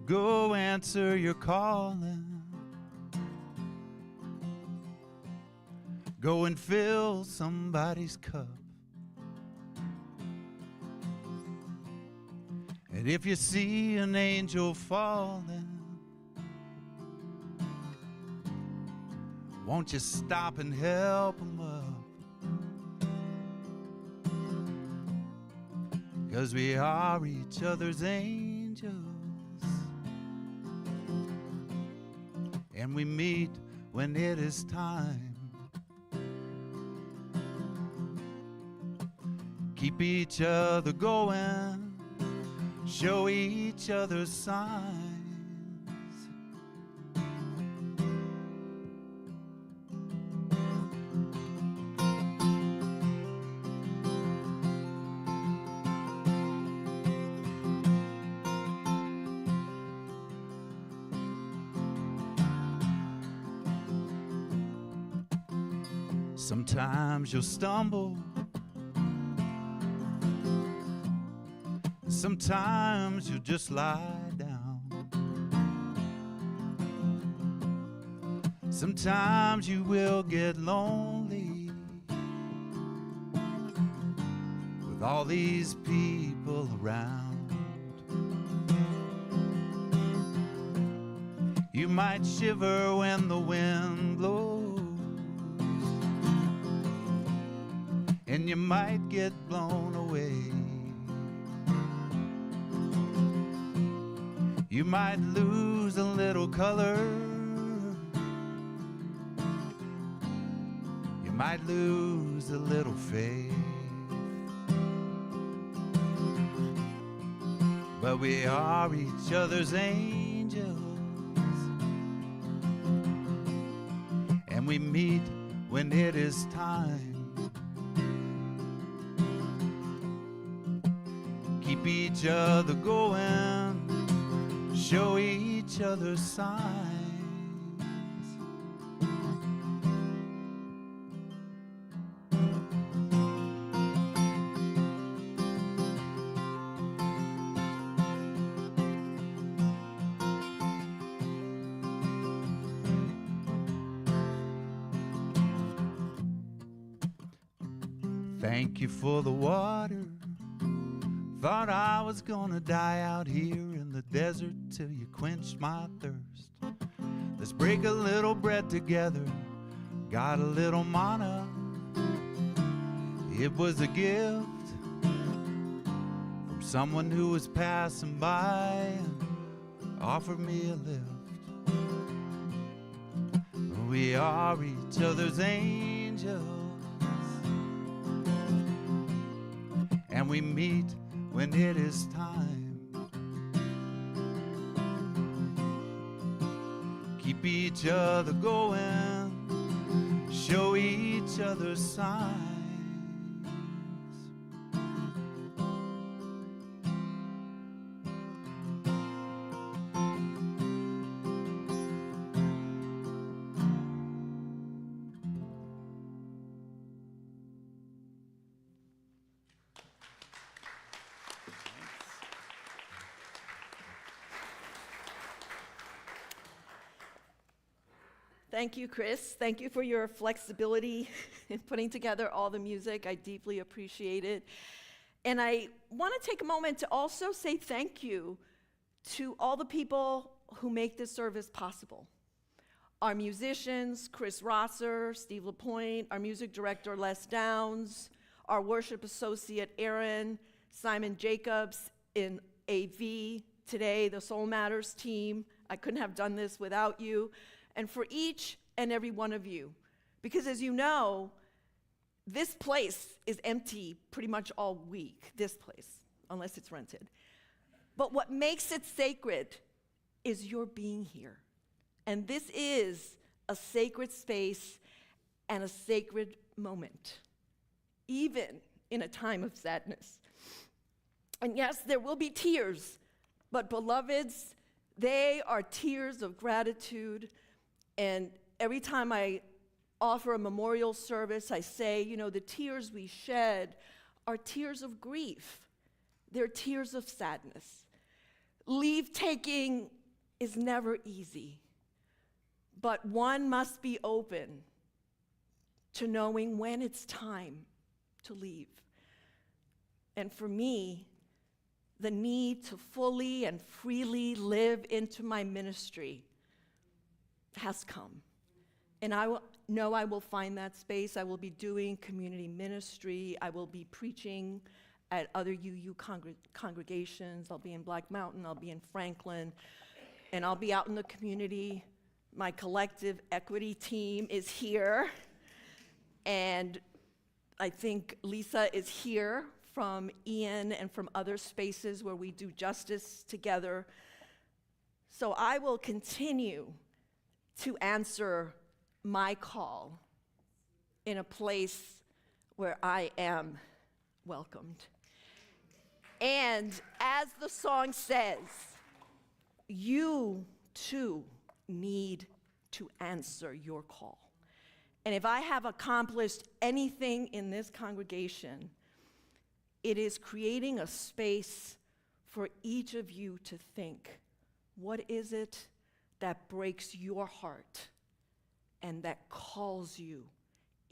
Go answer your calling. Go and fill somebody's cup. And if you see an angel falling, won't you stop and help him up? 'Cause we are each other's angels, and we meet when it is time. Keep each other going, show each other signs. Sometimes you'll stumble, sometimes you'll just lie down. Sometimes you will get lonely with all these people around. You might shiver when the wind blows, and you might get blown away. You might lose a little color, you might lose a little faith, but we are each other's angels, and we meet when it is time. each other going, show each other signs. Thank you for the water. Thought I was gonna die out here in the desert till you quenched my thirst. Let's break a little bread together. Got a little manna. It was a gift from someone who was passing by and offered me a lift. We are each other's angels, and we meet when it is time. Keep each other going, show each other signs. Thank you, Chris. Thank you for your flexibility in putting together all the music. I deeply appreciate it. And I want to take a moment to also say thank you to all the people who make this service possible. Our musicians, Chris Rosser, Steve Lapointe, our music director, Les Downs, our worship associate, Erin, Simon Jacobs in AV, today, the Soul Matters team. I couldn't have done this without you. And for each and every one of you, because as you know, this place is empty pretty much all week, this place, unless it's rented. But what makes it sacred is your being here. And this is a sacred space and a sacred moment, even in a time of sadness. And yes, there will be tears, but beloveds, they are tears of gratitude. And every time I offer a memorial service, I say, you know, the tears we shed are tears of grief. They're tears of sadness. Leave taking is never easy, but one must be open to knowing when it's time to leave. And for me, the need to fully and freely live into my ministry has come. And I know I will find that space. I will be doing community ministry. I will be preaching at other UU congregations. I'll be in Black Mountain. I'll be in Franklin. And I'll be out in the community. My collective equity team is here. And I think Lisa is here from Ian and from other spaces where we do justice together. So I will continue to answer my call in a place where I am welcomed. And as the song says, you too need to answer your call. And if I have accomplished anything in this congregation, it is creating a space for each of you to think, what is it that breaks your heart and that calls you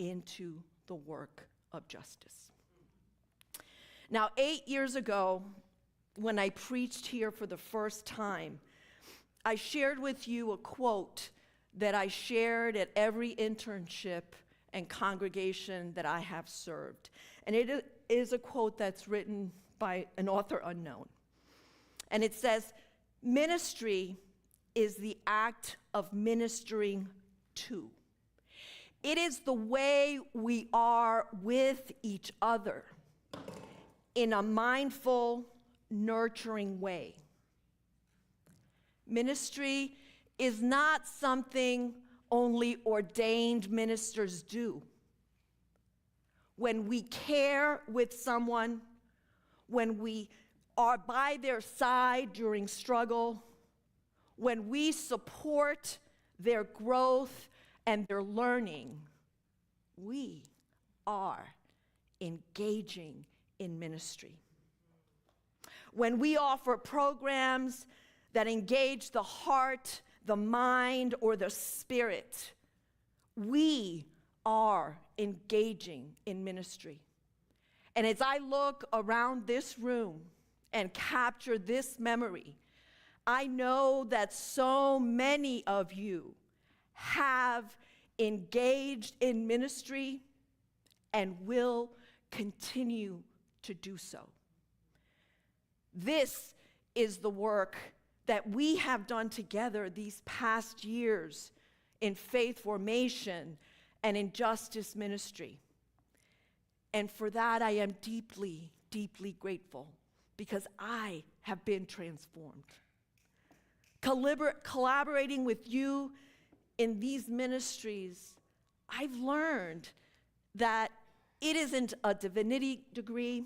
into the work of justice? Now, 8 years ago, when I preached here for the first time, I shared with you a quote that I shared at every internship and congregation that I have served. And it is a quote that's written by an author unknown. And it says, ministry is the act of ministering to. It is the way we are with each other in a mindful, nurturing way. Ministry is not something only ordained ministers do. When we care with someone, when we are by their side during struggle, when we support their growth and their learning, we are engaging in ministry. When we offer programs that engage the heart, the mind, or the spirit, we are engaging in ministry. And as I look around this room and capture this memory, I know that so many of you have engaged in ministry and will continue to do so. This is the work that we have done together these past years in faith formation and in justice ministry. And for that, I am deeply, deeply grateful because I have been transformed. Collaborating with you in these ministries, I've learned that it isn't a divinity degree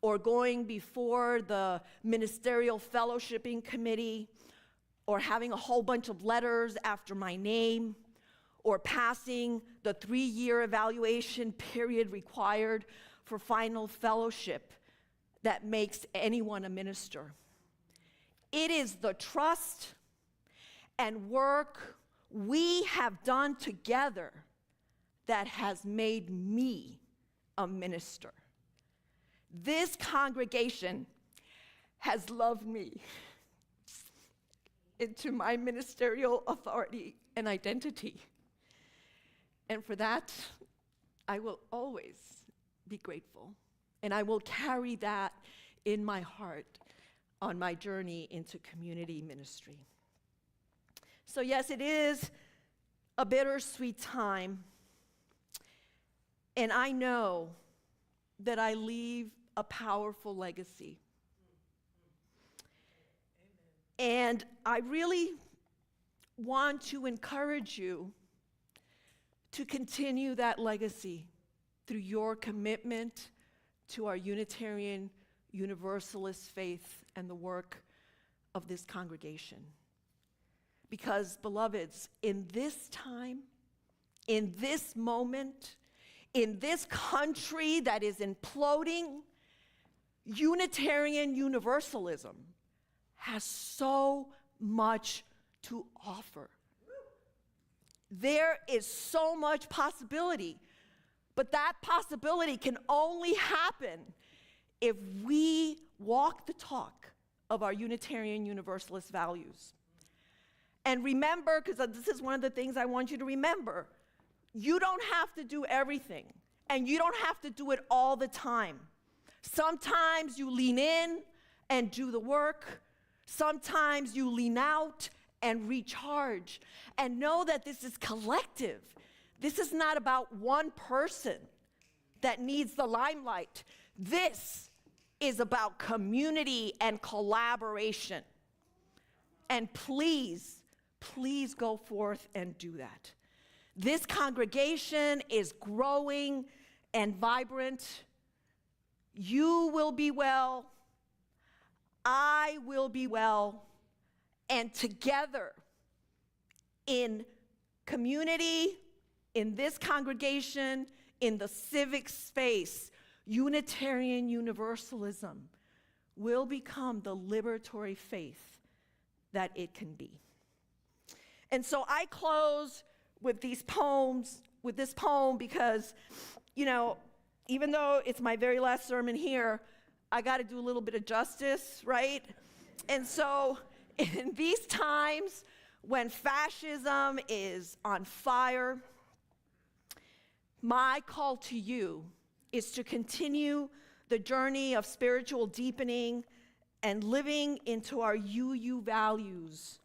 or going before the ministerial fellowshipping committee or having a whole bunch of letters after my name or passing the 3-year evaluation period required for final fellowship that makes anyone a minister. It is the trust and work we have done together that has made me a minister. This congregation has loved me into my ministerial authority and identity. And for that, I will always be grateful. And I will carry that in my heart on my journey into community ministry. So yes, it is a bittersweet time. And I know that I leave a powerful legacy. And I really want to encourage you to continue that legacy through your commitment to our Unitarian Universalist faith and the work of this congregation. Because, beloveds, in this time, in this moment, in this country that is imploding, Unitarian Universalism has so much to offer. There is so much possibility, but that possibility can only happen if we walk the talk of our Unitarian Universalist values. And remember, because this is one of the things I want you to remember, you don't have to do everything, and you don't have to do it all the time. Sometimes you lean in and do the work. Sometimes you lean out and recharge. And know that this is collective. This is not about one person that needs the limelight. This is about community and collaboration. And please, please go forth and do that. This congregation is growing and vibrant. You will be well. I will be well. And together, in community, in this congregation, in the civic space, Unitarian Universalism will become the liberatory faith that it can be. And so I close with this poem because, even though it's my very last sermon here, I got to do a little bit of justice, right? And so in these times when fascism is on fire, my call to you is to continue the journey of spiritual deepening and living into our UU values,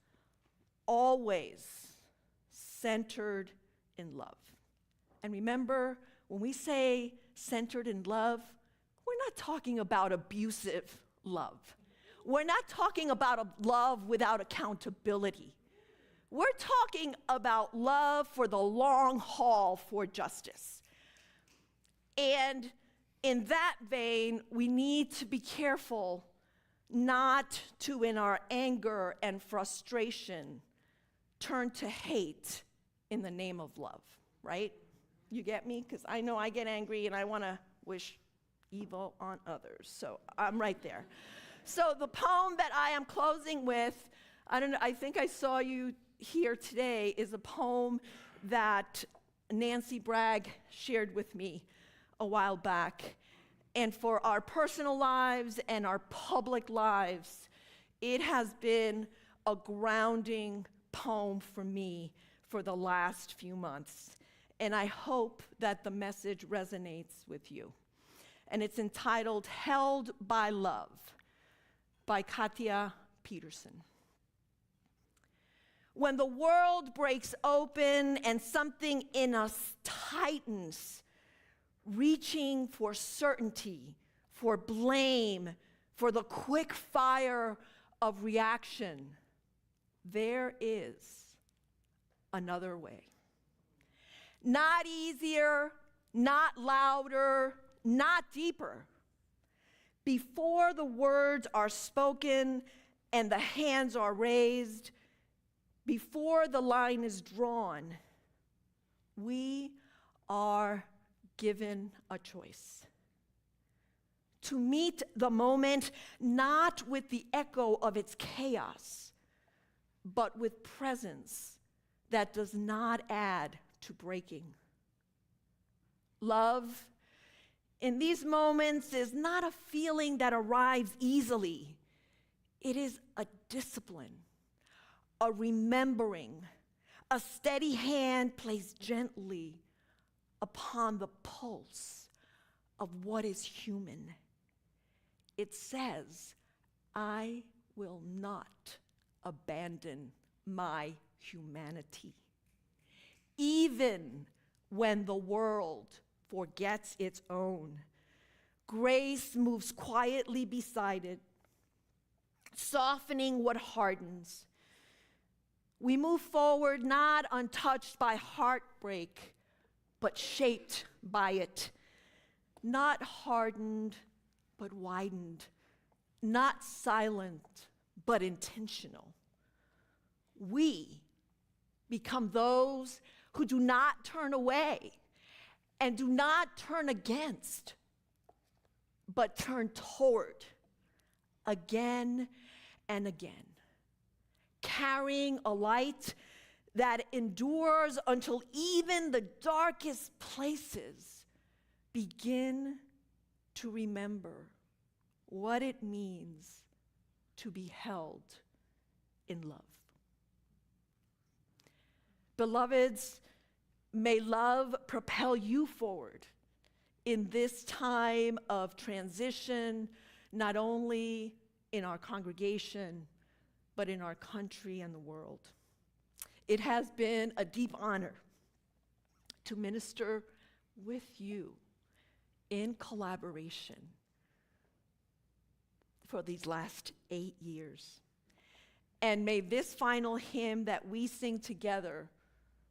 always centered in love. And remember, when we say centered in love, we're not talking about abusive love. We're not talking about a love without accountability. We're talking about love for the long haul for justice. And in that vein, we need to be careful not to, in our anger and frustration, turn to hate in the name of love, right? You get me? Because I know I get angry and I want to wish evil on others. So I'm right there. So the poem that I am closing with, I think I saw you here today, is a poem that Nancy Bragg shared with me a while back. And for our personal lives and our public lives, it has been a grounding poem for me for the last few months. And I hope that the message resonates with you. And it's entitled Held by Love by Katja Peterson. When the world breaks open and something in us tightens, reaching for certainty, for blame, for the quick fire of reaction, there is another way. Not easier, not louder, not deeper. Before the words are spoken and the hands are raised, before the line is drawn, we are given a choice. To meet the moment not with the echo of its chaos, but with presence that does not add to breaking. Love in these moments is not a feeling that arrives easily. It is a discipline, a remembering, a steady hand placed gently upon the pulse of what is human. It says, I will not abandon my humanity. Even when the world forgets its own, grace moves quietly beside it, softening what hardens. We move forward not untouched by heartbreak, but shaped by it. Not hardened, but widened. Not silent, but intentional. We become those who do not turn away and do not turn against, but turn toward again and again, carrying a light that endures until even the darkest places begin to remember what it means to be held in love. Beloveds, may love propel you forward in this time of transition, not only in our congregation, but in our country and the world. It has been a deep honor to minister with you in collaboration for these last 8 years. And may this final hymn that we sing together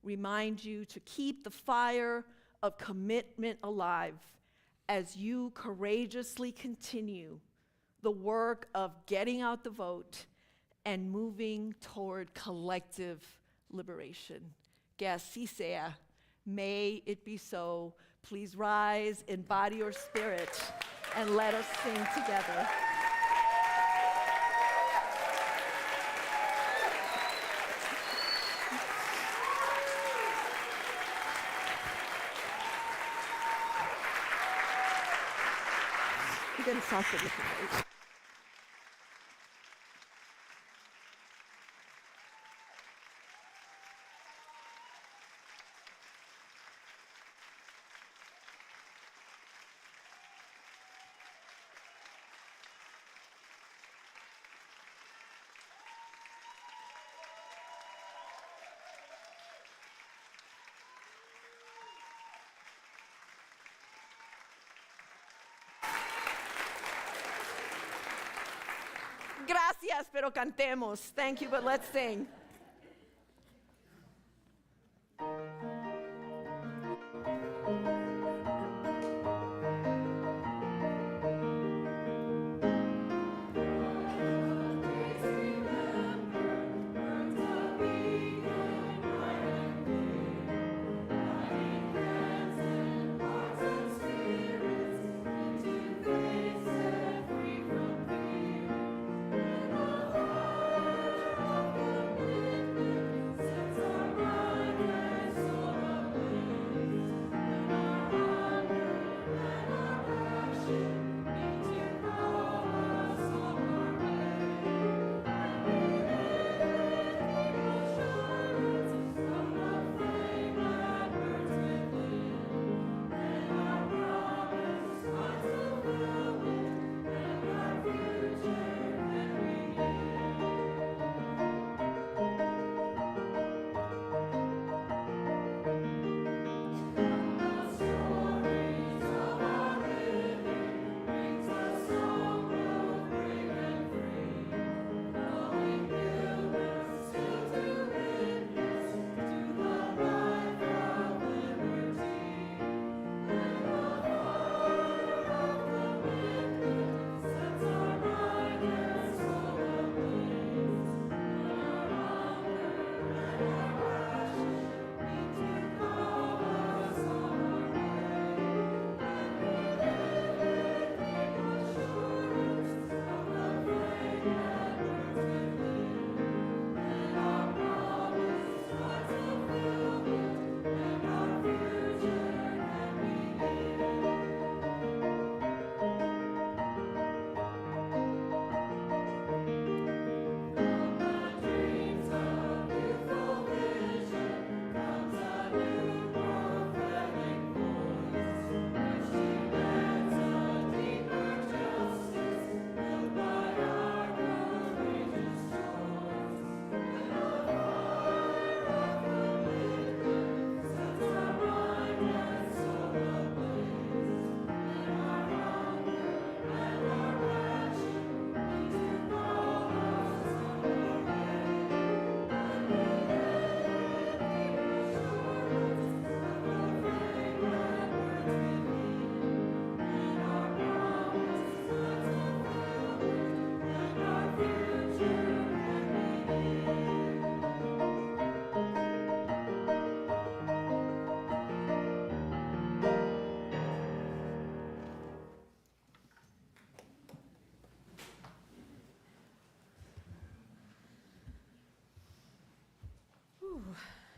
remind you to keep the fire of commitment alive as you courageously continue the work of getting out the vote and moving toward collective liberation. Que así sea. May it be so. Please rise in body or spirit and let us sing together. We're going to salsa with you. Gracias, pero cantemos. Thank you, but let's sing.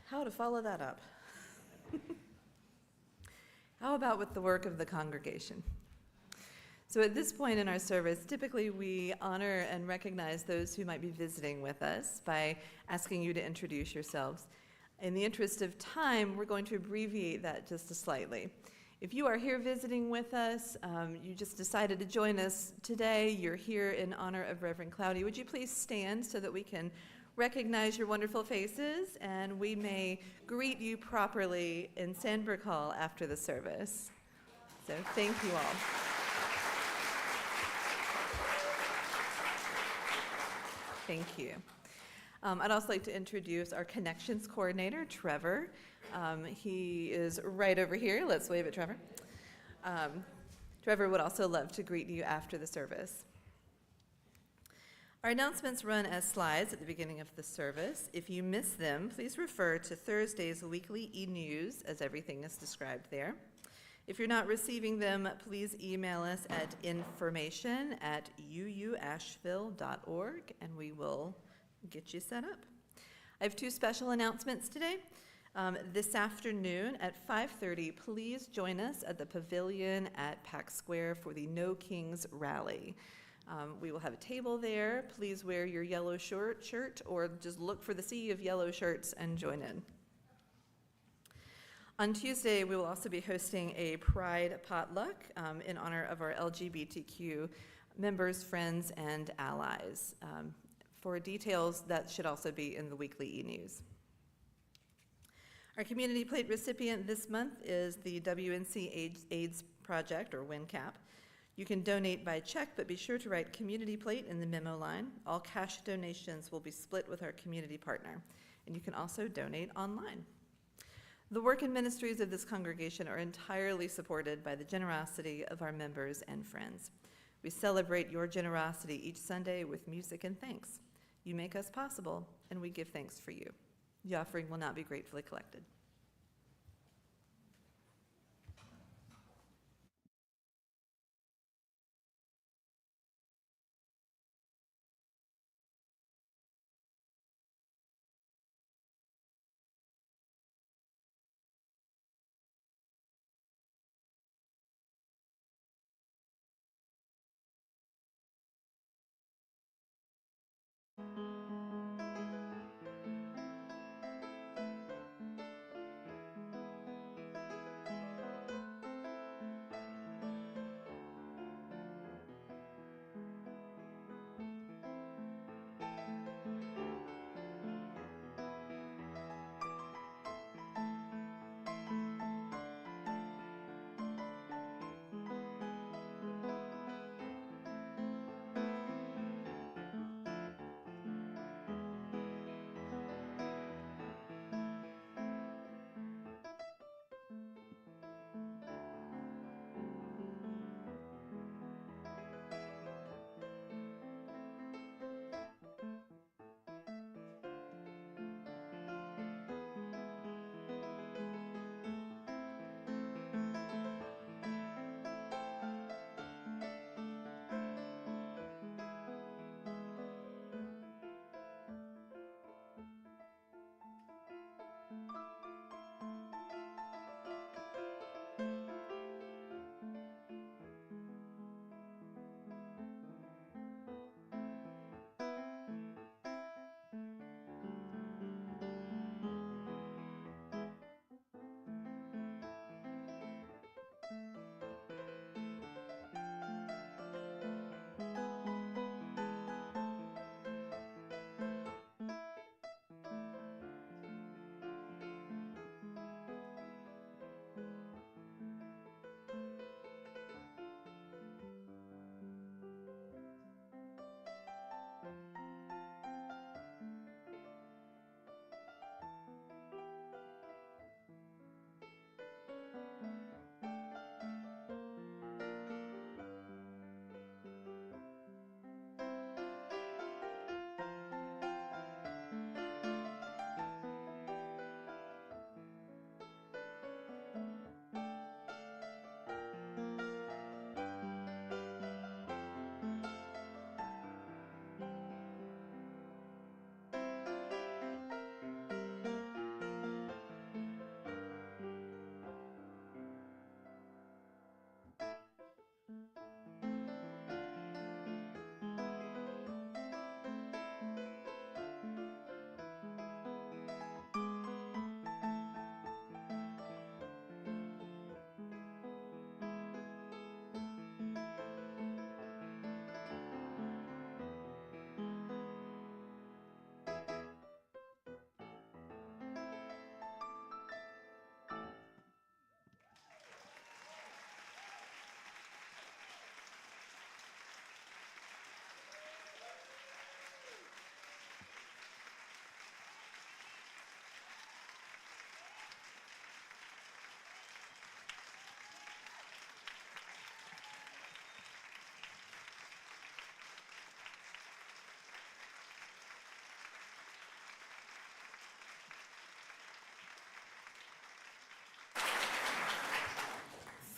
how to follow that up? How about with the work of the congregation? So at this point in our service, typically we honor and recognize those who might be visiting with us by asking you to introduce yourselves. In the interest of time, we're going to abbreviate that just slightly. If you are here visiting with us, you just decided to join us today, you're here in honor of Reverend Claudia, would you please stand so that we can recognize your wonderful faces and we may greet you properly in Sandburg Hall after the service. So thank you all. Thank you. I'd also like to introduce our connections coordinator, Trevor. He is right over here. Let's wave at Trevor. Trevor would also love to greet you after the service. Our announcements run as slides at the beginning of the service. If you miss them, please refer to Thursday's weekly e-news as everything is described there. If you're not receiving them, please email us at information@uuasheville.org and we will get you set up. I have two special announcements today. This afternoon at 5:30, please join us at the pavilion at Pack Square for the No Kings Rally. We will have a table there. Please wear your yellow shirt or just look for the sea of yellow shirts and join in. On Tuesday, we will also be hosting a Pride potluck in honor of our LGBTQ members, friends, and allies. For details, that should also be in the weekly e-news. Our Community Plate recipient this month is the WNC AIDS Project, or WNCAP. You can donate by check, but be sure to write Community Plate in the memo line. All cash donations will be split with our community partner, and you can also donate online. The work and ministries of this congregation are entirely supported by the generosity of our members and friends. We celebrate your generosity each Sunday with music and thanks. You make us possible, and we give thanks for you. The offering will not be gratefully collected.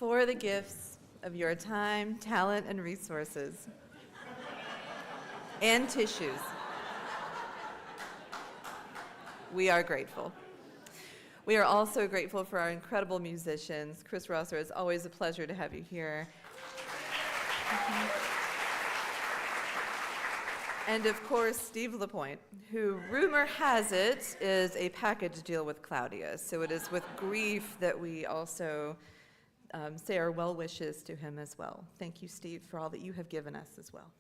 for the gifts of your time, talent, and resources, and tissues. We are grateful. We are also grateful for our incredible musicians. Chris Rosser, it's always a pleasure to have you here. And of course, Steve Lapointe, who, rumor has it, is a package deal with Claudia. So it is with grief that we also say our well wishes to him as well. Thank you, Steve, for all that you have given us as well.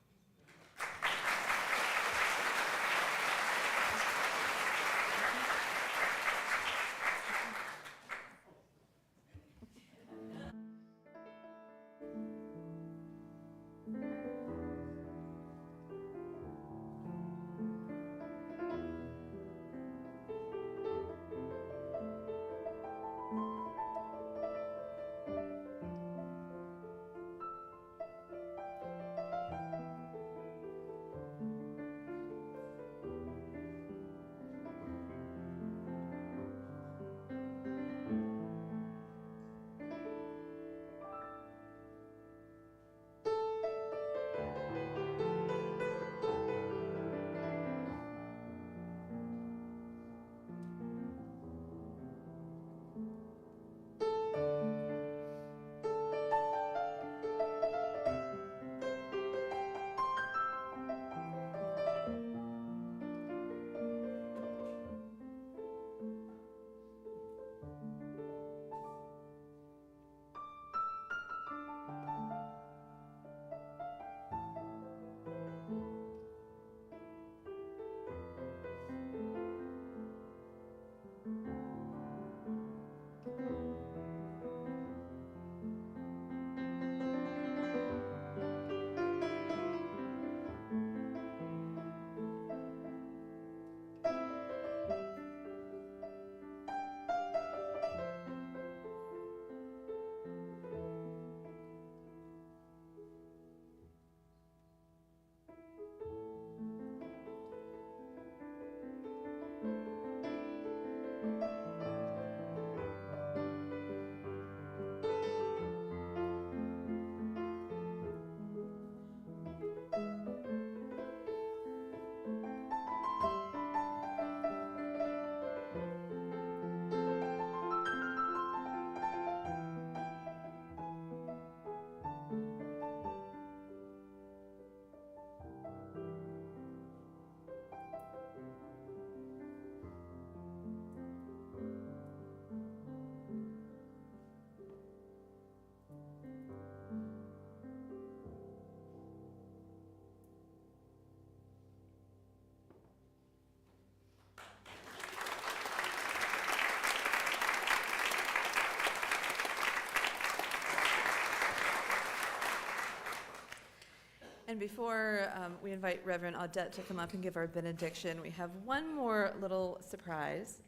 And before we invite Reverend Audette to come up and give our benediction, we have one more little surprise.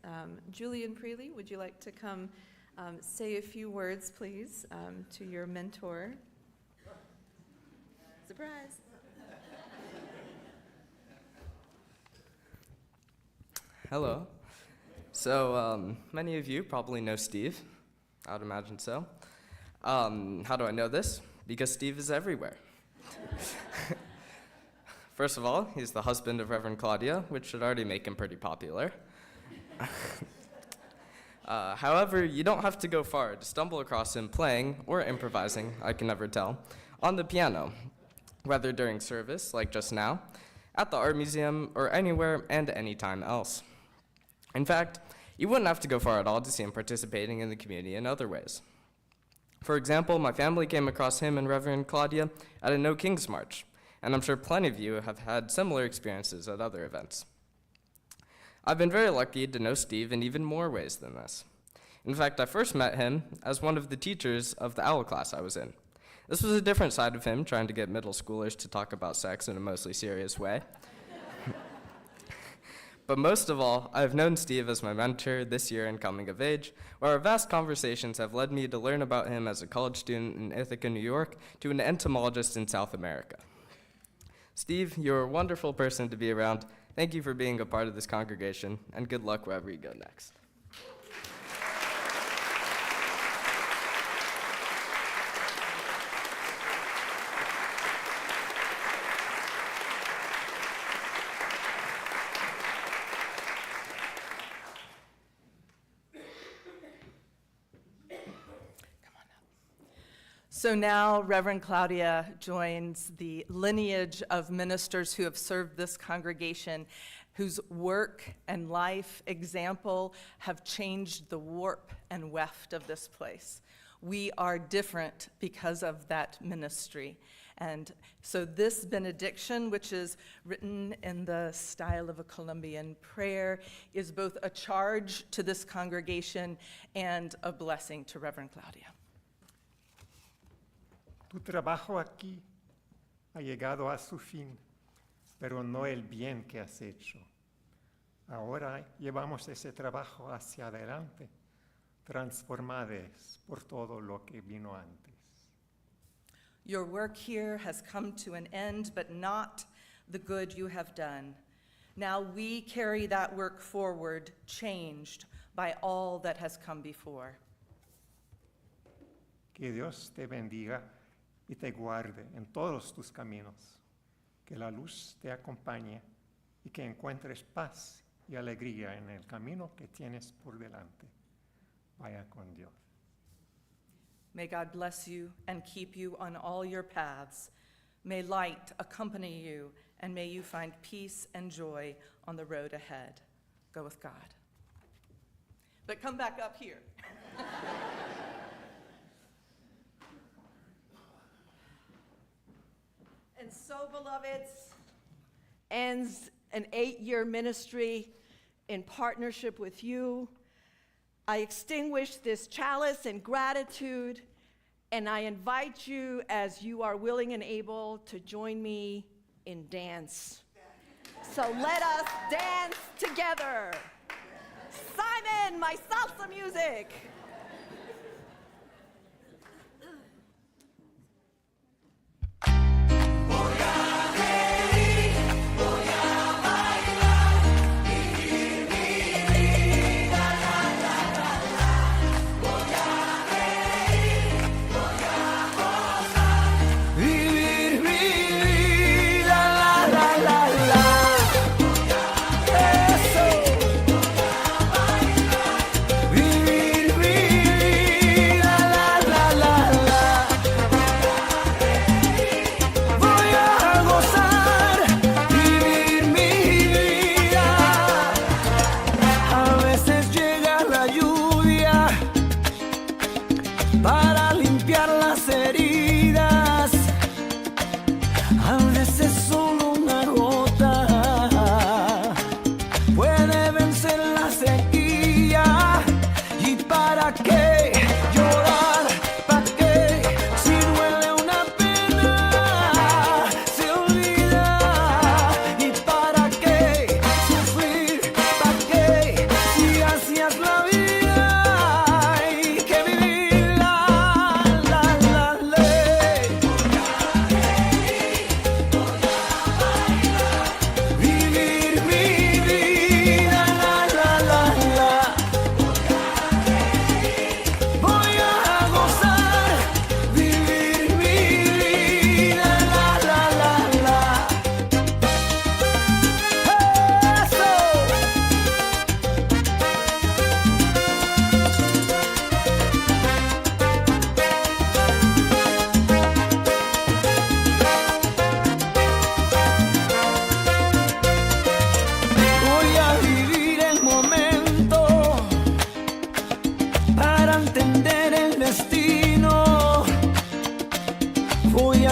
Julian Preeley, would you like to come say a few words, please, to your mentor? Surprise. Hello. So many of you probably know Steve. I would imagine so. How do I know this? Because Steve is everywhere. First of all, he's the husband of Reverend Claudia, which should already make him pretty popular. However, you don't have to go far to stumble across him playing, or improvising, I can never tell, on the piano, whether during service, like just now, at the art museum, or anywhere and anytime else. In fact, you wouldn't have to go far at all to see him participating in the community in other ways. For example, my family came across him and Reverend Claudia at a No Kings March, and I'm sure plenty of you have had similar experiences at other events. I've been very lucky to know Steve in even more ways than this. In fact, I first met him as one of the teachers of the OWL class I was in. This was a different side of him, trying to get middle schoolers to talk about sex in a mostly serious way. But most of all, I've known Steve as my mentor this year in Coming of Age, where our vast conversations have led me to learn about him as a college student in Ithaca, New York, to an entomologist in South America. Steve, you're a wonderful person to be around. Thank you for being a part of this congregation, and good luck wherever you go next. So now Reverend Claudia joins the lineage of ministers who have served this congregation, whose work and life example have changed the warp and weft of this place. We are different because of that ministry. And so this benediction, which is written in the style of a Colombian prayer, is both a charge to this congregation and a blessing to Reverend Claudia. Tu trabajo aquí ha llegado a su fin, pero no el bien que has hecho. Ahora llevamos ese trabajo hacia adelante, transformados por todo lo que vino antes. Your work here has come to an end, but not the good you have done. Now we carry that work forward, changed by all that has come before. Que Dios te bendiga y te guarde en todos tus caminos. Que la luz te acompañe y que encuentres paz y alegría en el camino que tienes por delante. Vaya con Dios. May God bless you and keep you on all your paths. May light accompany you, and may you find peace and joy on the road ahead. Go with God. But come back up here. And so, beloveds, ends an 8-year ministry in partnership with you. I extinguish this chalice in gratitude, and I invite you, as you are willing and able, to join me in dance. So let us dance together. Simon, my salsa music.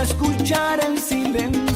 escuchar el silencio.